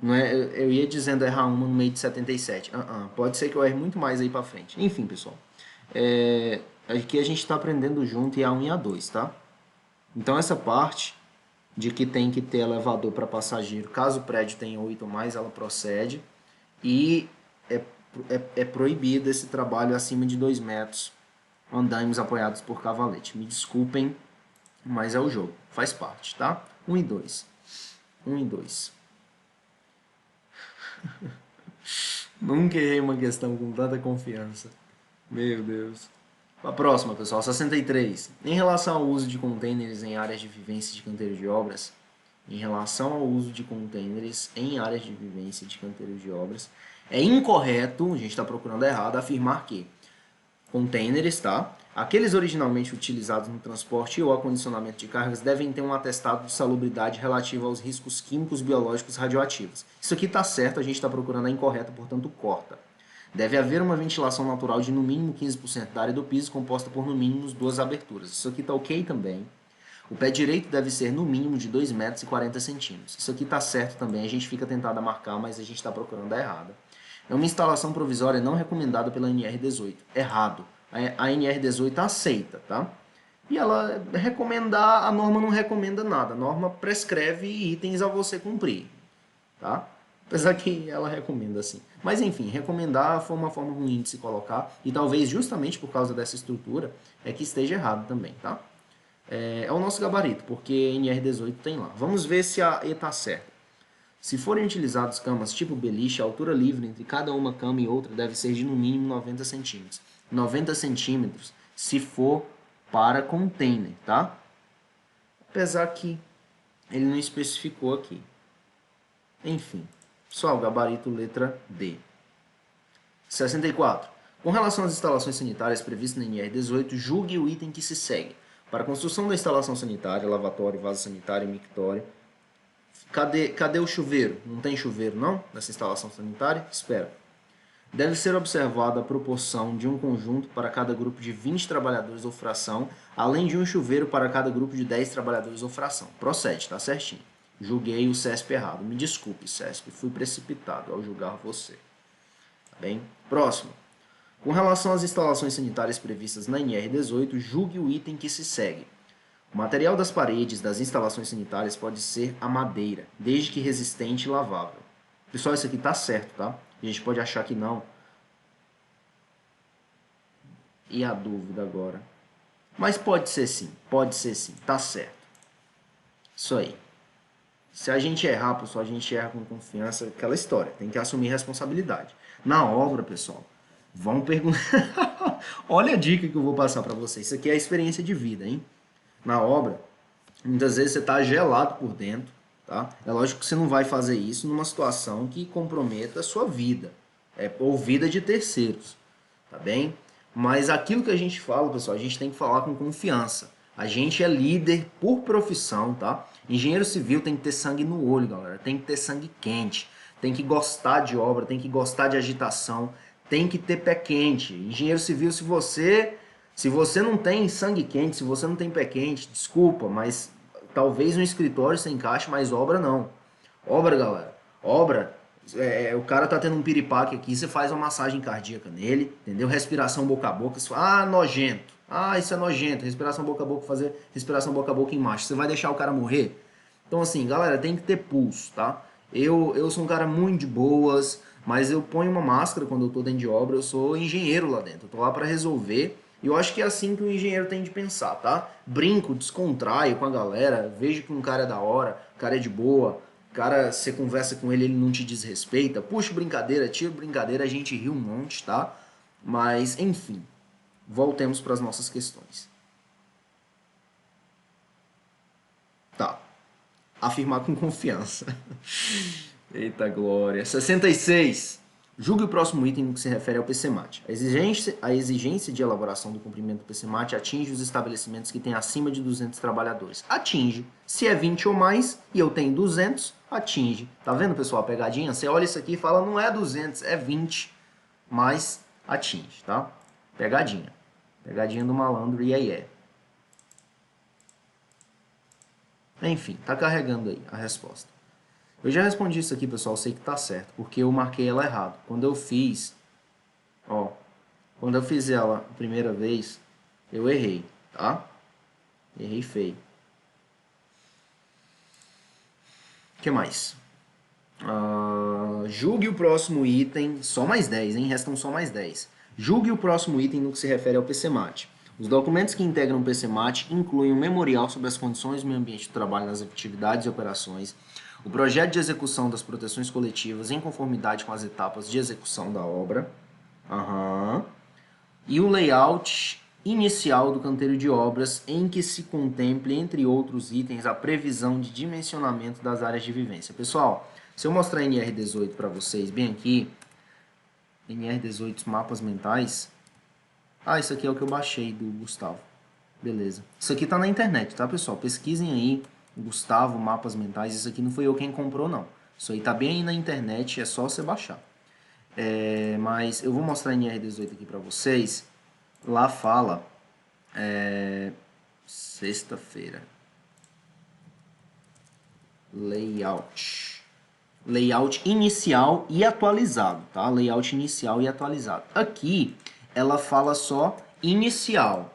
A: Não é, eu ia dizendo errar uma no meio de 77. Pode ser que eu erre muito mais aí pra frente. Enfim, pessoal. Aqui a gente está aprendendo junto e A1 e A2, tá? Então essa parte de que tem que ter elevador para passageiro, caso o prédio tenha 8 ou mais, ela procede. E é proibido esse trabalho acima de 2 metros, andaimes apoiados por cavalete. Me desculpem, mas é o jogo. Faz parte, tá? 1 e 2. 1 e 2. Nunca errei uma questão com tanta confiança. Meu Deus. A próxima, pessoal, 63. Em relação ao uso de containers em áreas de vivência de canteiro de obras, em relação ao uso de containers em áreas de vivência de canteiro de obras, é incorreto, a gente está procurando errado, afirmar que containers, tá? Aqueles originalmente utilizados no transporte ou acondicionamento de cargas devem ter um atestado de salubridade relativo aos riscos químicos, biológicos, radioativos. Isso aqui está certo, a gente está procurando a incorreta, portanto corta. Deve haver uma ventilação natural de no mínimo 15% da área do piso, composta por no mínimo 2 aberturas. Isso aqui está ok também. O pé direito deve ser no mínimo de 2 metros e 40 centímetros. Isso aqui está certo também, a gente fica tentado a marcar, mas a gente está procurando a errada. É uma instalação provisória não recomendada pela NR18. Errado. A NR18 aceita, tá? E ela recomendar, a norma não recomenda nada. A norma prescreve itens a você cumprir, tá? Apesar que ela recomenda assim. Mas enfim, recomendar foi uma forma ruim de se colocar. E talvez justamente por causa dessa estrutura é que esteja errado também, tá? É o nosso gabarito, porque NR18 tem lá. Vamos ver se a E está certa. Se forem utilizados camas tipo beliche, a altura livre entre cada uma cama e outra deve ser de no mínimo 90 centímetros. 90 centímetros se for para container, tá? Apesar que ele não especificou aqui. Enfim, só o gabarito letra D. 64. Com relação às instalações sanitárias previstas na NR18, julgue o item que se segue. Para a construção da instalação sanitária, lavatório, vaso sanitário e mictório. Cadê o chuveiro? Não tem chuveiro, não? Nessa instalação sanitária? Espera. Deve ser observada a proporção de um conjunto para cada grupo de 20 trabalhadores ou fração, além de um chuveiro para cada grupo de 10 trabalhadores ou fração. Procede, tá certinho. Julguei o CESP errado. Me desculpe, CESP. Fui precipitado ao julgar você. Tá bem? Próximo. Com relação às instalações sanitárias previstas na NR18, julgue o item que se segue. O material das paredes das instalações sanitárias pode ser a madeira, desde que resistente e lavável. Pessoal, isso aqui está certo, tá? A gente pode achar que não. E a dúvida agora? Mas pode ser sim, tá certo. Isso aí. Se a gente errar, pessoal, a gente erra com confiança, aquela história, tem que assumir responsabilidade. Na obra, pessoal, vão perguntar... Olha a dica que eu vou passar para vocês, isso aqui é a experiência de vida, hein? Na obra, muitas vezes você está gelado por dentro, tá? É lógico que você não vai fazer isso numa situação que comprometa a sua vida, ou vida de terceiros, tá bem? Mas aquilo que a gente fala, pessoal, a gente tem que falar com confiança. A gente é líder por profissão, tá? Engenheiro civil tem que ter sangue no olho, galera. Tem que ter sangue quente. Tem que gostar de obra, tem que gostar de agitação. Tem que ter pé quente. Engenheiro civil, se você não tem sangue quente, se você não tem pé quente, desculpa, mas talvez um escritório você encaixe, mas obra não. Obra, galera. Obra, o cara tá tendo um piripaque aqui, você faz uma massagem cardíaca nele, entendeu? Respiração boca a boca. Você fala, nojento. Isso é nojento. Respiração boca a boca, fazer respiração boca a boca em macho. Você vai deixar o cara morrer? Então, assim, galera, tem que ter pulso, tá? Eu sou um cara muito de boas, mas eu ponho uma máscara quando eu tô dentro de obra, eu sou engenheiro lá dentro, eu tô lá para resolver. E eu acho que é assim que o engenheiro tem de pensar, tá? Brinco, descontraio com a galera, vejo que um cara é da hora, o cara é de boa, o cara, você conversa com ele, ele não te desrespeita, puxa brincadeira, tira brincadeira, a gente ri um monte, tá? Mas, enfim, voltemos para as nossas questões. Tá. Afirmar com confiança. Eita glória. 66. Julgue o próximo item no que se refere ao PCMAT. A exigência de elaboração do cumprimento do PCMAT atinge os estabelecimentos que têm acima de 200 trabalhadores. Atinge. Se é 20 ou mais e eu tenho 200, atinge. Tá vendo, pessoal, a pegadinha? Você olha isso aqui e fala, não é 200, é 20, mas atinge, tá? Pegadinha. Pegadinha do malandro e aí é. Enfim, tá carregando aí a resposta. Eu já respondi isso aqui, pessoal, eu sei que tá certo, porque eu marquei ela errado. Quando eu fiz, ó, quando eu fiz ela a primeira vez, eu errei, tá? Errei feio. O que mais? Julgue o próximo item, só mais 10, hein? Restam só mais 10. Julgue o próximo item no que se refere ao PCMAT. Os documentos que integram o PCMAT incluem um memorial sobre as condições do meio ambiente do trabalho nas atividades e operações, o projeto de execução das proteções coletivas em conformidade com as etapas de execução da obra, e o layout inicial do canteiro de obras em que se contemple, entre outros itens, a previsão de dimensionamento das áreas de vivência. Pessoal, se eu mostrar NR18 para vocês bem aqui, NR18 mapas mentais, isso aqui é o que eu baixei do Gustavo. Beleza. Isso aqui tá na internet, tá, pessoal? Pesquisem aí, Gustavo, mapas mentais. Isso aqui não foi eu quem comprou, não. Isso aí tá bem aí na internet, é só você baixar. Mas eu vou mostrar NR18 aqui para vocês. Lá fala, sexta-feira, layout. Layout inicial e atualizado, tá? Layout inicial e atualizado. Aqui, ela fala só inicial,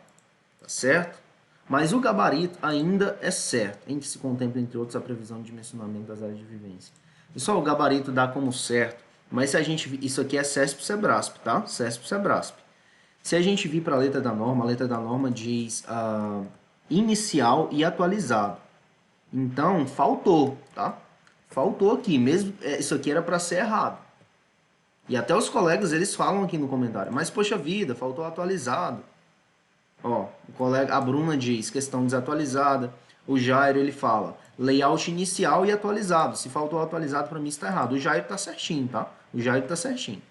A: tá certo? Mas o gabarito ainda é certo, em que se contempla, entre outros, a previsão de dimensionamento das áreas de vivência. Pessoal, o gabarito dá como certo, mas se a gente... Isso aqui é CESP-SEBRASP, tá? CESP-SEBRASP. Se a gente vir para a letra da norma diz inicial e atualizado. Então, faltou, tá? Faltou aqui, mesmo isso aqui era para ser errado. E até os colegas, eles falam aqui no comentário, mas poxa vida, faltou atualizado. Ó, o colega, a Bruna diz questão desatualizada. O Jairo, ele fala layout inicial e atualizado. Se faltou atualizado, para mim está errado. O Jairo tá certinho, tá? O Jairo tá certinho.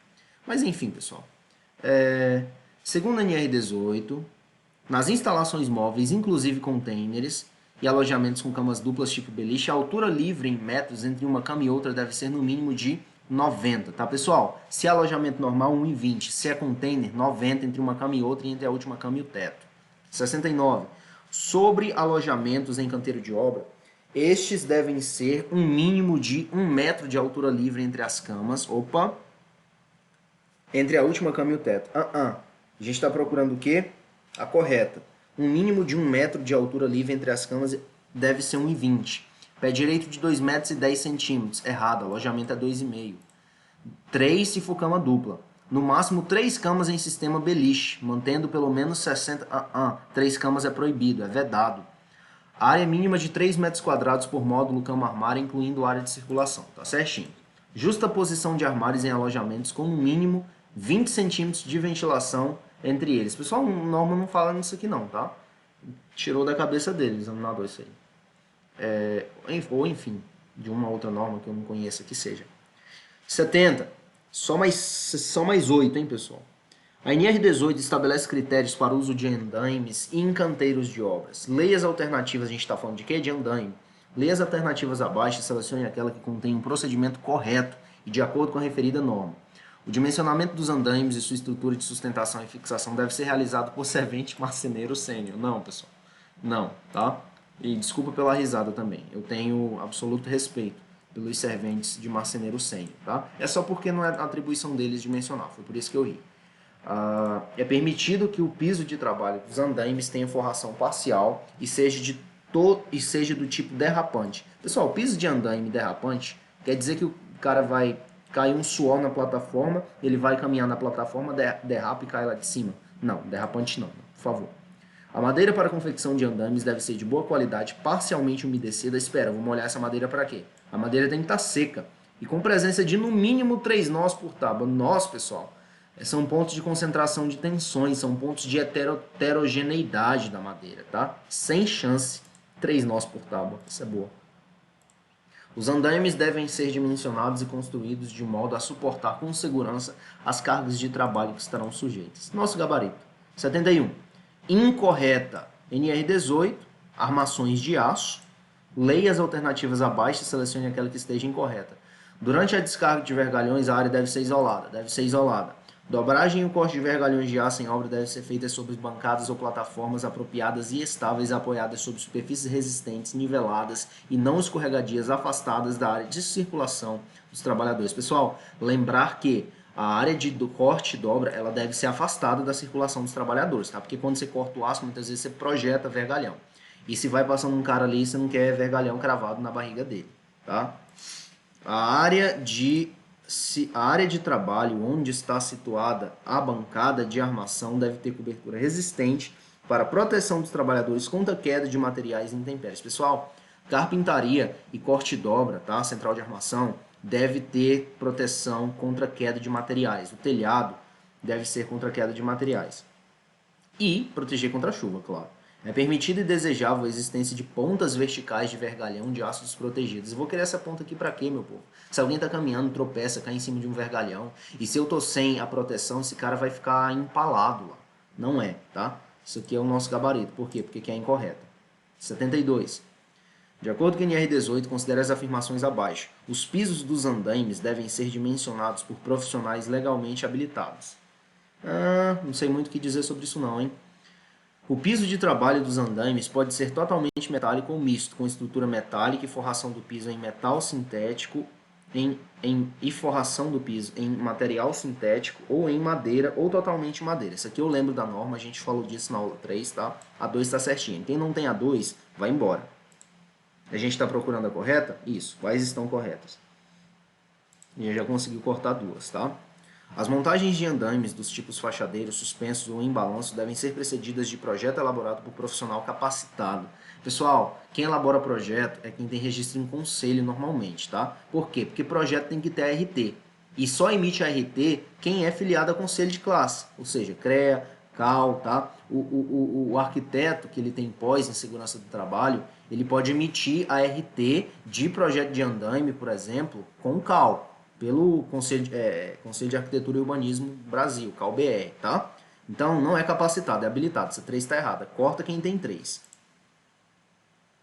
A: Mas enfim, pessoal. Segundo a NR18, nas instalações móveis, inclusive containers e alojamentos com camas duplas tipo beliche, a altura livre em metros entre uma cama e outra deve ser no mínimo de 90, tá, pessoal? Se é alojamento normal, 1,20. Se é container, 90 entre uma cama e outra e entre a última cama e o teto. 69. Sobre alojamentos em canteiro de obra, estes devem ser um mínimo de 1 metro de altura livre entre as camas. Opa! Entre a última cama e o teto. A gente está procurando o quê? A correta. Um mínimo de 1 metro de altura livre entre as camas deve ser 1,20. Pé direito de 2 metros e 10 centímetros. Errado, alojamento é 2,5. 3 se for cama dupla. No máximo 3 camas em sistema beliche, mantendo pelo menos 60... 3 camas é proibido, é vedado. Área mínima de 3 metros quadrados por módulo cama-armário, incluindo área de circulação. Tá certinho. Justa posição de armários em alojamentos com no mínimo 20 centímetros de ventilação entre eles. Pessoal, norma não fala nisso aqui não, tá? Tirou da cabeça dele, examinador, isso aí. Ou enfim, de uma outra norma que eu não conheça que seja. 70. Só mais 8, hein, pessoal? A NR18 estabelece critérios para o uso de andaimes e encanteiros de obras. Leia as alternativas, a gente está falando de quê? De andaime. Leia as alternativas abaixo e selecione aquela que contém um procedimento correto e de acordo com a referida norma. O dimensionamento dos andaimes e sua estrutura de sustentação e fixação deve ser realizado por servente marceneiro sênior. Não, pessoal. Não, tá? E desculpa pela risada também. Eu tenho absoluto respeito pelos serventes de marceneiro sênior, tá? É só porque não é atribuição deles dimensionar. Foi por isso que eu ri. É permitido que o piso de trabalho dos andaimes tenha forração parcial e seja do tipo derrapante. Pessoal, o piso de andaime derrapante Quer dizer que o cara vai cair um suor na plataforma, ele vai caminhar na plataforma, derrapa e cai lá de cima. Não, derrapante não, por favor. A madeira para confecção de andames deve ser de boa qualidade, parcialmente umedecida. Espera, vou molhar essa madeira para quê? A madeira tem que estar seca e com presença de no mínimo 3 nós por tábua. Nós, pessoal, são pontos de concentração de tensões, são pontos de heterogeneidade da madeira, tá? Sem chance, 3 nós por tábua. Isso é boa. Os andaimes devem ser dimensionados e construídos de modo a suportar com segurança as cargas de trabalho que estarão sujeitas. Nosso gabarito. 71. Incorreta. NR18. Armações de aço. Leia as alternativas abaixo e selecione aquela que esteja incorreta. Durante a descarga de vergalhões, a área deve ser isolada. Dobragem e o corte de vergalhões de aço em obra deve ser feita sobre bancadas ou plataformas apropriadas e estáveis, apoiadas sobre superfícies resistentes, niveladas e não escorregadias, afastadas da área de circulação dos trabalhadores. Pessoal, lembrar que a área do corte e dobra, ela deve ser afastada da circulação dos trabalhadores, tá? Porque quando você corta o aço, muitas vezes você projeta vergalhão. E se vai passando um cara ali, você não quer vergalhão cravado na barriga dele, tá? A área de trabalho onde está situada a bancada de armação deve ter cobertura resistente para proteção dos trabalhadores contra queda de materiais intempéries. Pessoal, carpintaria e corte e dobra, tá? Central de armação, deve ter proteção contra queda de materiais. O telhado deve ser contra queda de materiais. E proteger contra a chuva, claro. É permitido e desejável a existência de pontas verticais de vergalhão de aço desprotegidos. Eu vou querer essa ponta aqui pra quê, meu povo? Se alguém tá caminhando, tropeça, cai em cima de um vergalhão, e se eu tô sem a proteção, esse cara vai ficar empalado lá. Não é, tá? Isso aqui é o nosso gabarito. Por quê? Porque aqui é incorreta. 72. De acordo com o NR18, considere as afirmações abaixo. Os pisos dos andaimes devem ser dimensionados por profissionais legalmente habilitados. Não sei muito o que dizer sobre isso não, hein? O piso de trabalho dos andaimes pode ser totalmente metálico ou misto, com estrutura metálica e forração do piso em metal sintético e forração do piso em material sintético ou em madeira ou totalmente madeira. Isso aqui eu lembro da norma, a gente falou disso na aula 3, tá? A 2 está certinha. Quem não tem a 2, vai embora. A gente está procurando a correta? Isso, quais estão corretas? E já conseguiu cortar duas, tá? As montagens de andaimes dos tipos fachadeiros, suspensos ou em balanço devem ser precedidas de projeto elaborado por profissional capacitado. Pessoal, quem elabora projeto é quem tem registro em conselho normalmente, tá? Por quê? Porque projeto tem que ter ART. E só emite ART quem é filiado a conselho de classe, ou seja, CREA, CAL, tá? O arquiteto que ele tem pós em segurança do trabalho, ele pode emitir ART de projeto de andaime, por exemplo, com CAL, pelo Conselho de Arquitetura e Urbanismo Brasil, CalBR, tá? Então, não é capacitado, é habilitado. Essa 3 está errada. Corta quem tem 3.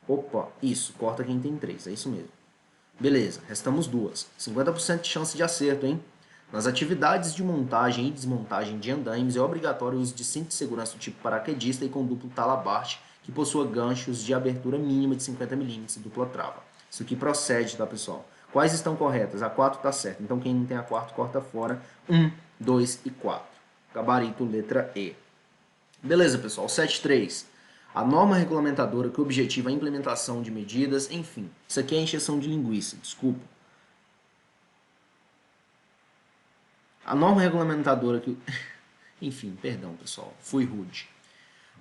A: Opa, isso, corta quem tem 3, é isso mesmo. Beleza, restamos 2. 50% de chance de acerto, hein? Nas atividades de montagem e desmontagem de andaimes, é obrigatório o uso de cinto de segurança do tipo paraquedista e com duplo talabarte, que possua ganchos de abertura mínima de 50 mm e dupla trava. Isso aqui procede, tá, pessoal? Quais estão corretas? A 4 está certa. Então, quem não tem a 4, corta fora. 1, 2 e 4. Gabarito, letra E. Beleza, pessoal. 7.3. A norma regulamentadora que objetiva a implementação de medidas, enfim. Isso aqui é encheção de linguiça, desculpa. A norma regulamentadora que... Enfim, perdão, pessoal. Fui rude.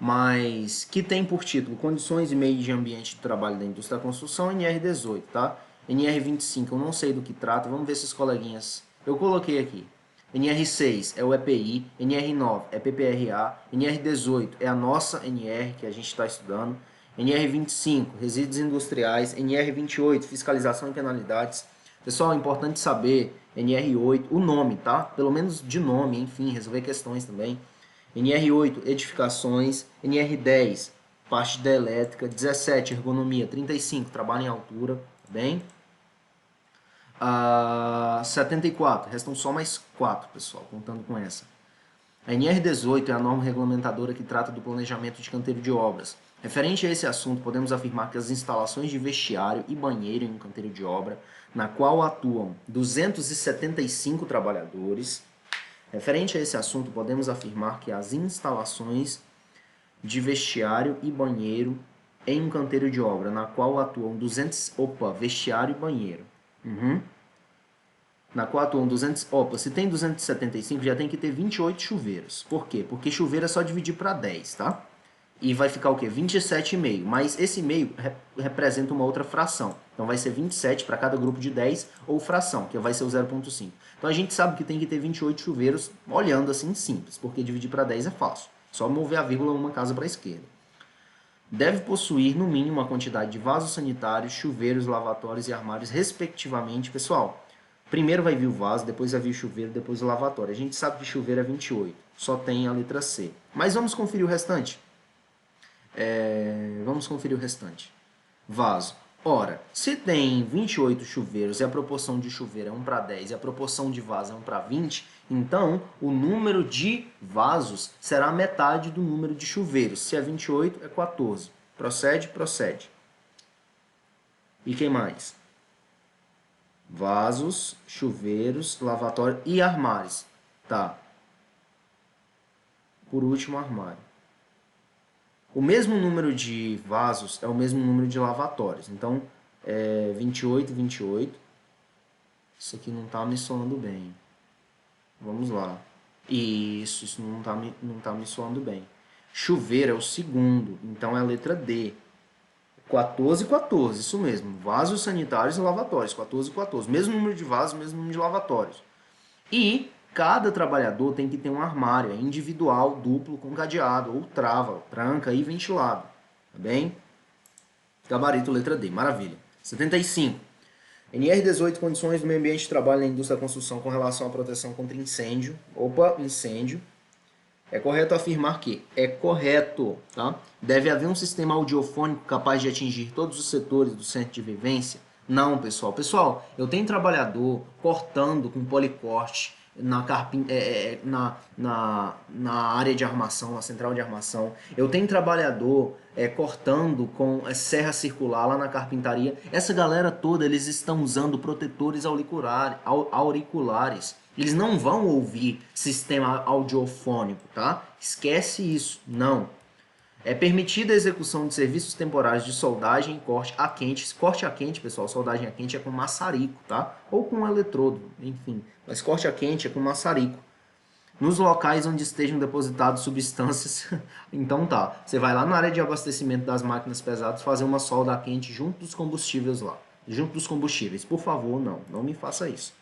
A: Mas que tem por título Condições e Meios de Ambiente de Trabalho da Indústria da Construção, NR18, tá? NR25, eu não sei do que trata, vamos ver se os coleguinhas... Eu coloquei aqui. NR6 é o EPI, NR9 é PPRA, NR18 é a nossa NR que a gente está estudando, NR25, resíduos industriais, NR28, fiscalização e penalidades. Pessoal, é importante saber, NR8, o nome, tá? Pelo menos de nome, enfim, resolver questões também. NR8, edificações, NR10, parte da elétrica, 17, ergonomia, 35, trabalho em altura, bem? 74, restam só mais 4, pessoal, contando com essa. A NR18 é a norma regulamentadora que trata do planejamento de canteiro de obras. Referente a esse assunto, podemos afirmar que as instalações de vestiário e banheiro em um canteiro de obra, na qual atuam 275 trabalhadores. Referente a esse assunto, podemos afirmar que as instalações de vestiário e banheiro em um canteiro de obra, na qual atuam 200... Opa, vestiário e banheiro. Na 4 200, opa, se tem 275, já tem que ter 28 chuveiros. Por quê? Porque chuveiro é só dividir para 10, tá? E vai ficar o quê? 27,5. Mas esse meio representa uma outra fração. Então vai ser 27 para cada grupo de 10 ou fração, que vai ser o 0,5. Então a gente sabe que tem que ter 28 chuveiros, olhando assim simples, porque dividir para 10 é fácil. Só mover a vírgula uma casa para a esquerda. Deve possuir no mínimo uma quantidade de vasos sanitários, chuveiros, lavatórios e armários, respectivamente. Pessoal, primeiro vai vir o vaso, depois vai vir o chuveiro, depois o lavatório. A gente sabe que chuveiro é 28, só tem a letra C. Mas vamos conferir o restante? Vamos conferir o restante. Vaso. Ora, se tem 28 chuveiros e a proporção de chuveiro é 1 para 10 e a proporção de vaso é 1 para 20, então o número de vasos será a metade do número de chuveiros. Se é 28, é 14. Procede? Procede. E quem mais? Vasos, chuveiros, lavatório e armários. Tá. Por último, armário. O mesmo número de vasos é o mesmo número de lavatórios. Então, 28, 28. Isso aqui não está me soando bem. Vamos lá. Isso não tá me soando bem. Chuveiro é o segundo, então é a letra D. 14, 14, isso mesmo. Vasos sanitários e lavatórios. 14, 14. Mesmo número de vasos, mesmo número de lavatórios. E cada trabalhador tem que ter um armário, é individual, duplo, com cadeado, ou trava, tranca e ventilado. Tá bem? Gabarito, letra D. Maravilha. 75. NR18, condições do meio ambiente de trabalho na indústria da construção com relação à proteção contra incêndio. Opa, incêndio. É correto afirmar que é correto, tá? Deve haver um sistema audiofônico capaz de atingir todos os setores do centro de vivência? Não, pessoal. Pessoal, eu tenho trabalhador cortando com policorte na área de armação, na central de armação. Eu tenho trabalhador cortando com serra circular lá na carpintaria. Essa galera toda, eles estão usando protetores auriculares. Eles não vão ouvir sistema audiofônico, tá? Esquece isso, não. É permitida a execução de serviços temporários de soldagem e corte a quente. Corte a quente, pessoal, soldagem a quente é com maçarico, tá? Ou com eletrodo, enfim. Mas corte a quente é com maçarico. Nos locais onde estejam depositadas substâncias, então tá. Você vai lá na área de abastecimento das máquinas pesadas fazer uma solda a quente junto dos combustíveis lá. Junto dos combustíveis. Por favor, não me faça isso.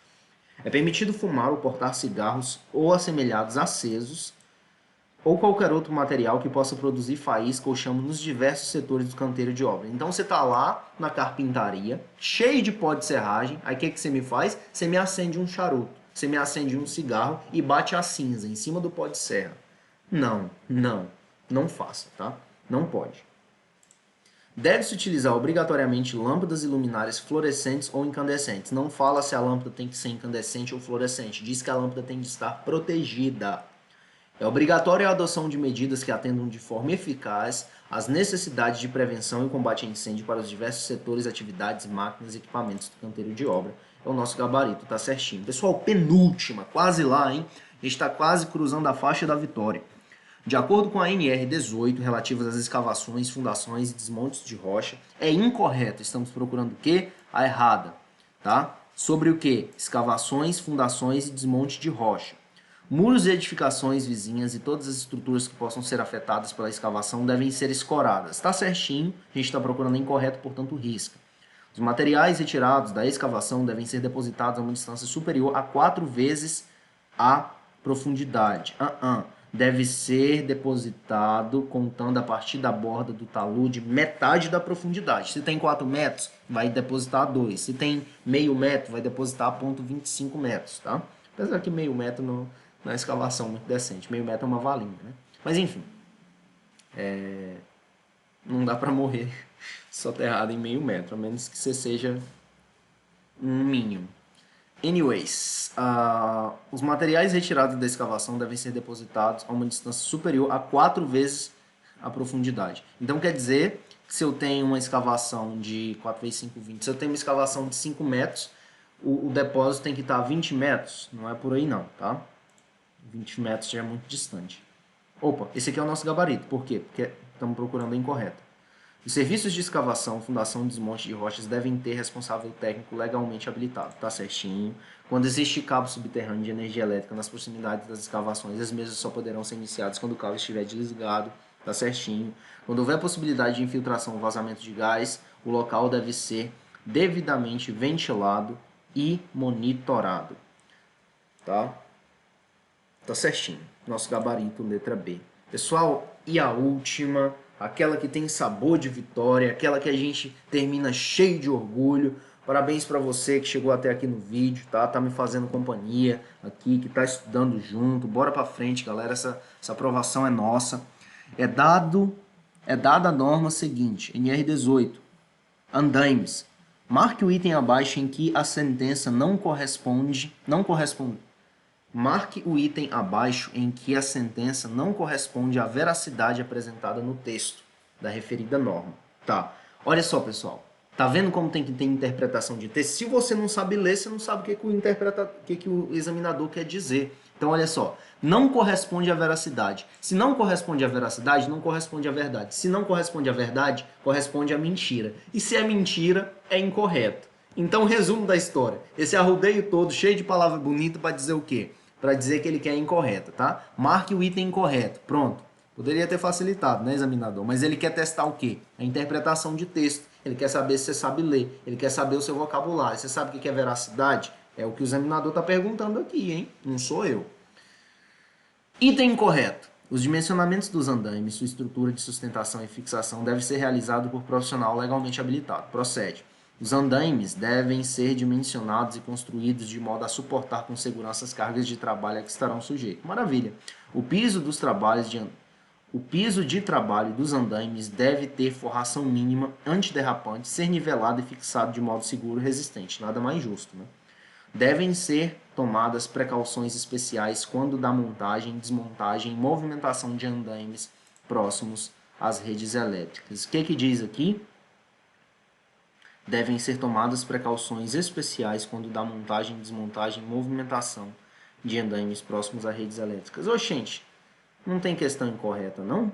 A: É permitido fumar ou portar cigarros ou assemelhados acesos ou qualquer outro material que possa produzir faísca ou chamo nos diversos setores do canteiro de obra. Então você está lá na carpintaria, cheio de pó de serragem, aí o que você me faz? Você me acende um charuto, você me acende um cigarro e bate a cinza em cima do pó de serra. Não faça, tá? Não pode. Deve-se utilizar obrigatoriamente lâmpadas e luminárias fluorescentes ou incandescentes. Não fala se a lâmpada tem que ser incandescente ou fluorescente. Diz que a lâmpada tem de estar protegida. É obrigatória a adoção de medidas que atendam de forma eficaz às necessidades de prevenção e combate a incêndio para os diversos setores, atividades, máquinas e equipamentos do canteiro de obra. É o nosso gabarito, tá certinho. Pessoal, penúltima, quase lá, hein? A gente está quase cruzando a faixa da vitória. De acordo com a NR18, relativas às escavações, fundações e desmontes de rocha, é incorreto. Estamos procurando o quê? A errada, tá? Sobre o quê? Escavações, fundações e desmonte de rocha. Muros e edificações vizinhas e todas as estruturas que possam ser afetadas pela escavação devem ser escoradas. Está certinho, a gente está procurando incorreto, portanto risca. Os materiais retirados da escavação devem ser depositados a uma distância superior a 4 vezes a profundidade. Deve ser depositado contando a partir da borda do talude metade da profundidade. Se tem 4 metros, vai depositar 2. Se tem meio metro, vai depositar 0,25 metros, tá? Apesar que meio metro na escavação muito decente. Meio metro é uma valinha, né? Mas enfim, não dá para morrer soterrado em meio metro, a menos que você seja um mínimo. Anyways, os materiais retirados da escavação devem ser depositados a uma distância superior a 4 vezes a profundidade. Então quer dizer que se eu tenho uma escavação de 4 vezes 5, 20, se eu tenho uma escavação de 5 metros, o depósito tem que estar a 20 metros. Não é por aí não, tá? 20 metros já é muito distante. Opa, esse aqui é o nosso gabarito. Por quê? Porque estamos procurando a incorreta. Os serviços de escavação, fundação e desmonte de rochas devem ter responsável técnico legalmente habilitado, tá certinho. Quando existe cabo subterrâneo de energia elétrica nas proximidades das escavações, as mesmas só poderão ser iniciadas quando o cabo estiver desligado, tá certinho. Quando houver possibilidade de infiltração ou vazamento de gás, o local deve ser devidamente ventilado e monitorado, tá? Tá certinho. Nosso gabarito, letra B. Pessoal, e a última, aquela que tem sabor de vitória, aquela que a gente termina cheio de orgulho. Parabéns para você que chegou até aqui no vídeo, tá? Tá me fazendo companhia aqui, que tá estudando junto. Bora para frente, galera. Essa aprovação é nossa. É dada a norma seguinte, NR18, andaimes. Marque o item abaixo em que a sentença não corresponde. Marque o item abaixo em que a sentença não corresponde à veracidade apresentada no texto da referida norma. Tá. Olha só, pessoal. Tá vendo como tem que ter interpretação de texto? Se você não sabe ler, você não sabe o que o examinador quer dizer. Então, olha só. Não corresponde à veracidade. Se não corresponde à veracidade, não corresponde à verdade. Se não corresponde à verdade, corresponde à mentira. E se é mentira, é incorreto. Então, resumo da história. Esse arrodeio todo, cheio de palavra bonita, para dizer o quê? Para dizer que ele quer incorreta, tá? Marque o item incorreto. Pronto. Poderia ter facilitado, né, examinador? Mas ele quer testar o quê? A interpretação de texto. Ele quer saber se você sabe ler. Ele quer saber o seu vocabulário. Você sabe o que é veracidade? É o que o examinador está perguntando aqui, hein? Não sou eu. Item incorreto. Os dimensionamentos dos andaimes, sua estrutura de sustentação e fixação deve ser realizado por profissional legalmente habilitado. Procede. Os andaimes devem ser dimensionados e construídos de modo a suportar com segurança as cargas de trabalho a que estarão sujeitos. Maravilha. O piso de trabalho dos andaimes deve ter forração mínima, antiderrapante, ser nivelado e fixado de modo seguro e resistente. Nada mais justo, né? Devem ser tomadas precauções especiais quando da montagem, desmontagem e movimentação de andaimes próximos às redes elétricas. O que diz aqui? Devem ser tomadas precauções especiais quando da montagem, desmontagem e movimentação de andaimes próximos a redes elétricas. Oxente, não tem questão incorreta, não?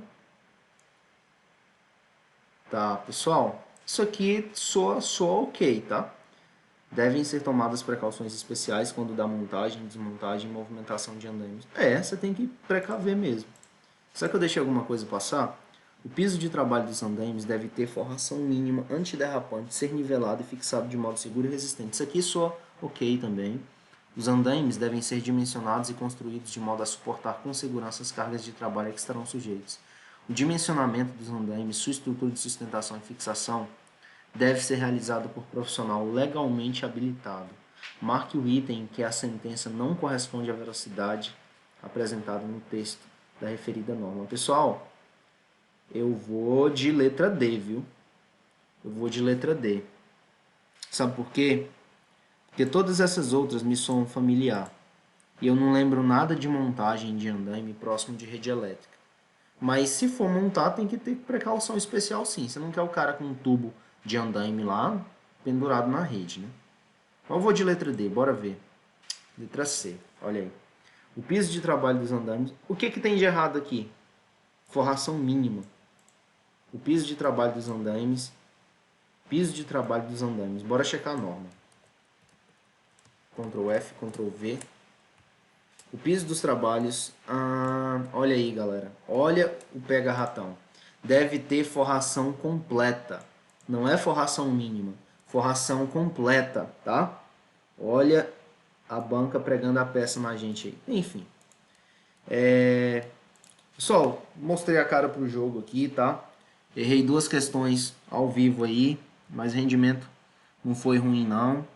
A: Tá, pessoal? Isso aqui soa ok, tá? Devem ser tomadas precauções especiais quando da montagem, desmontagem e movimentação de andaimes. Você tem que precaver mesmo. Será que eu deixei alguma coisa passar? O piso de trabalho dos andaimes deve ter forração mínima, antiderrapante, ser nivelado e fixado de modo seguro e resistente. Isso aqui soa ok também. Os andaimes devem ser dimensionados e construídos de modo a suportar com segurança as cargas de trabalho a que estarão sujeitos. O dimensionamento dos andaimes, sua estrutura de sustentação e fixação, deve ser realizado por profissional legalmente habilitado. Marque o item em que a sentença não corresponde à veracidade apresentada no texto da referida norma. Pessoal, eu vou de letra D, viu? Eu vou de letra D. Sabe por quê? Porque todas essas outras me soam familiar. E eu não lembro nada de montagem de andaime próximo de rede elétrica. Mas se for montar, tem que ter precaução especial sim. Você não quer o cara com um tubo de andaime lá pendurado na rede, né? Então eu vou de letra D, bora ver. Letra C, olha aí. O piso de trabalho dos andaimes. O que tem de errado aqui? Forração mínima. O piso de trabalho dos andaimes. Piso de trabalho dos andaimes. Bora checar a norma. Ctrl F, Ctrl V. O piso dos trabalhos. Olha aí, galera. Olha o pega-ratão. Deve ter forração completa. Não é forração mínima. Forração completa, tá? Olha a banca pregando a peça na gente aí. Enfim. Pessoal, mostrei a cara pro jogo aqui, tá? Errei duas questões ao vivo aí, mas rendimento não foi ruim não.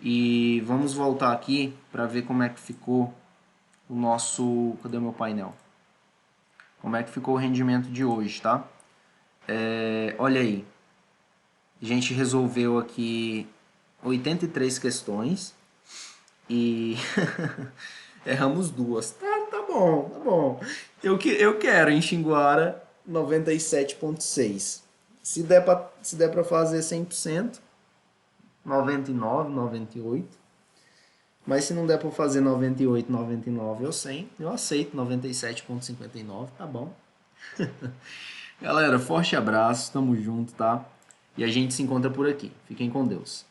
A: E vamos voltar aqui para ver como é que ficou o nosso... Cadê meu painel? Como é que ficou o rendimento de hoje, tá? Olha aí. A gente resolveu aqui 83 questões e erramos duas. Tá bom, tá bom. Eu quero em Xinguara 97,6. Se der para fazer 100%, 99, 98. Mas se não der para fazer 98, 99 ou 100, eu aceito 97,59, tá bom. Galera, forte abraço, tamo junto, tá? E a gente se encontra por aqui. Fiquem com Deus.